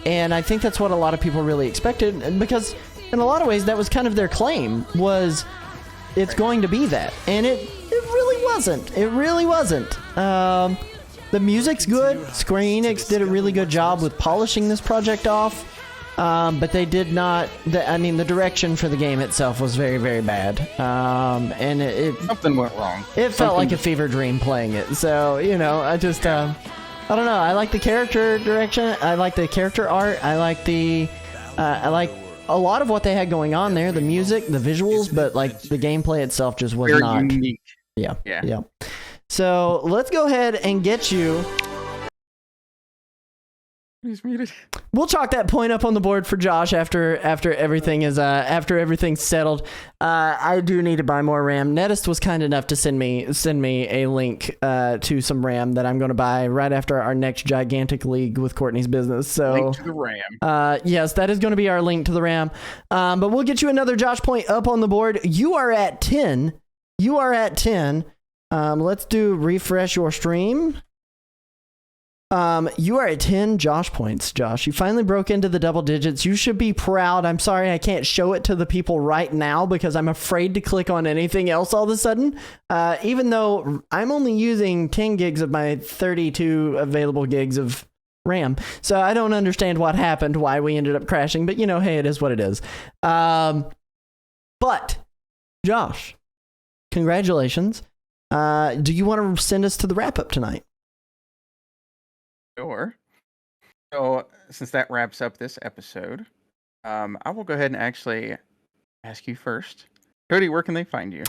and I think that's what a lot of people really expected, because in a lot of ways that was kind of their claim, was it's going to be that, and it really wasn't. It really wasn't. The music's good. Square Enix did a really good job with polishing this project off. But they did not. The direction for the game itself was very, very bad. And something went wrong. It felt like a fever dream playing it. So I just I don't know. I like the character direction. I like the character art. I like I like a lot of what they had going on there. The music, the visuals, but like the gameplay itself just was very not unique. Yeah. So let's go ahead and get you. He's muted. We'll chalk that point up on the board for Josh after everything is after everything's settled. I do need to buy more RAM. Nettist was kind enough to send me a link to some RAM that I'm going to buy right after our next gigantic league with Courtney's business. So link to the RAM. Yes, that is going to be our link to the RAM. But we'll get you another Josh point up on the board. You are at 10. Let's do refresh your stream. You are at 10 Josh points, Josh. You finally broke into the double digits. You should be proud. I'm sorry I can't show it to the people right now because I'm afraid to click on anything else all of a sudden. Even though I'm only using 10 gigs of my 32 available gigs of RAM. So I don't understand what happened, why we ended up crashing, but hey, it is what it is. But Josh, congratulations. Do you want to send us to the wrap up tonight? Sure. So, since that wraps up this episode, I will go ahead and actually ask you first. Cody, where can they find you?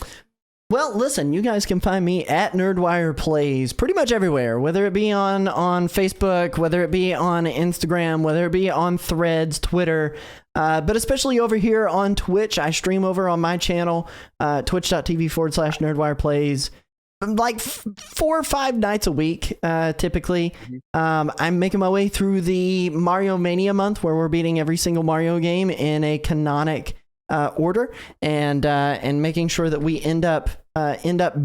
Well, listen, you guys can find me at Nerdwire Plays pretty much everywhere, whether it be on Facebook, whether it be on Instagram, whether it be on Threads, Twitter, but especially over here on Twitch. I stream over on my channel, twitch.tv/Nerdwire Plays. Like 4 or 5 nights a week, typically. I'm making my way through the Mario Mania month, where we're beating every single Mario game in a canonic order, and making sure that we end up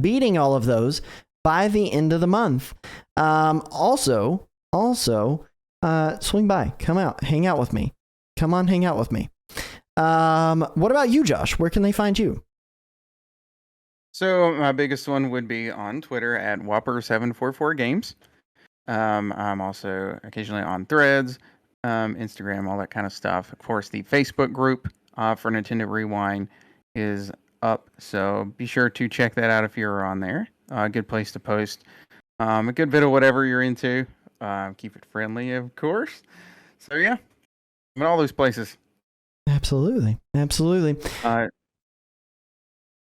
beating all of those by the end of the month. Also, swing by, come out, hang out with me. Come on, hang out with me. What about you, Josh? Where can they find you? So my biggest one would be on Twitter at Whopper744Games. I'm also occasionally on Threads, Instagram, all that kind of stuff. Of course, the Facebook group for Nintendo Rewind is up, so be sure to check that out if you're on there. A good place to post a good bit of whatever you're into. Keep it friendly, of course. So yeah, I'm in all those places. Absolutely.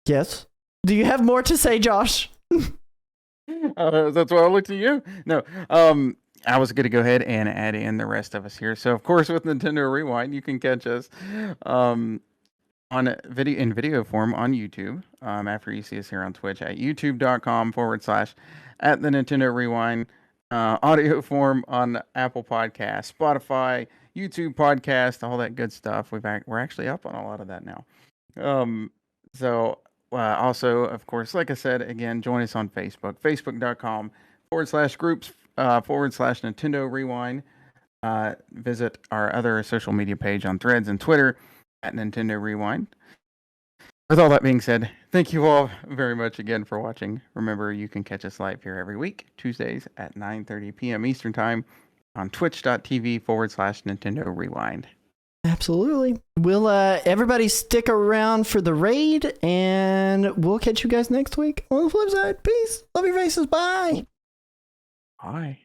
Yes. Do you have more to say, Josh? That's why I looked at you. No, I was going to go ahead and add in the rest of us here. So, of course, with Nintendo Rewind, you can catch us on video form on YouTube. After you see us here on Twitch at youtube.com/at the Nintendo Rewind. Audio form on Apple Podcasts, Spotify, YouTube Podcast, all that good stuff. We're actually up on a lot of that now. Also, of course, like I said, again, join us on Facebook, facebook.com/groups /Nintendo Rewind. Visit our other social media page on Threads and Twitter at Nintendo Rewind. With all that being said, thank you all very much again for watching. Remember, you can catch us live here every week, Tuesdays at 9:30 p.m. Eastern Time on twitch.tv/Nintendo Rewind. Absolutely. We'll everybody stick around for the raid, and we'll catch you guys next week on the flip side. Peace. Love your faces. Bye. Bye.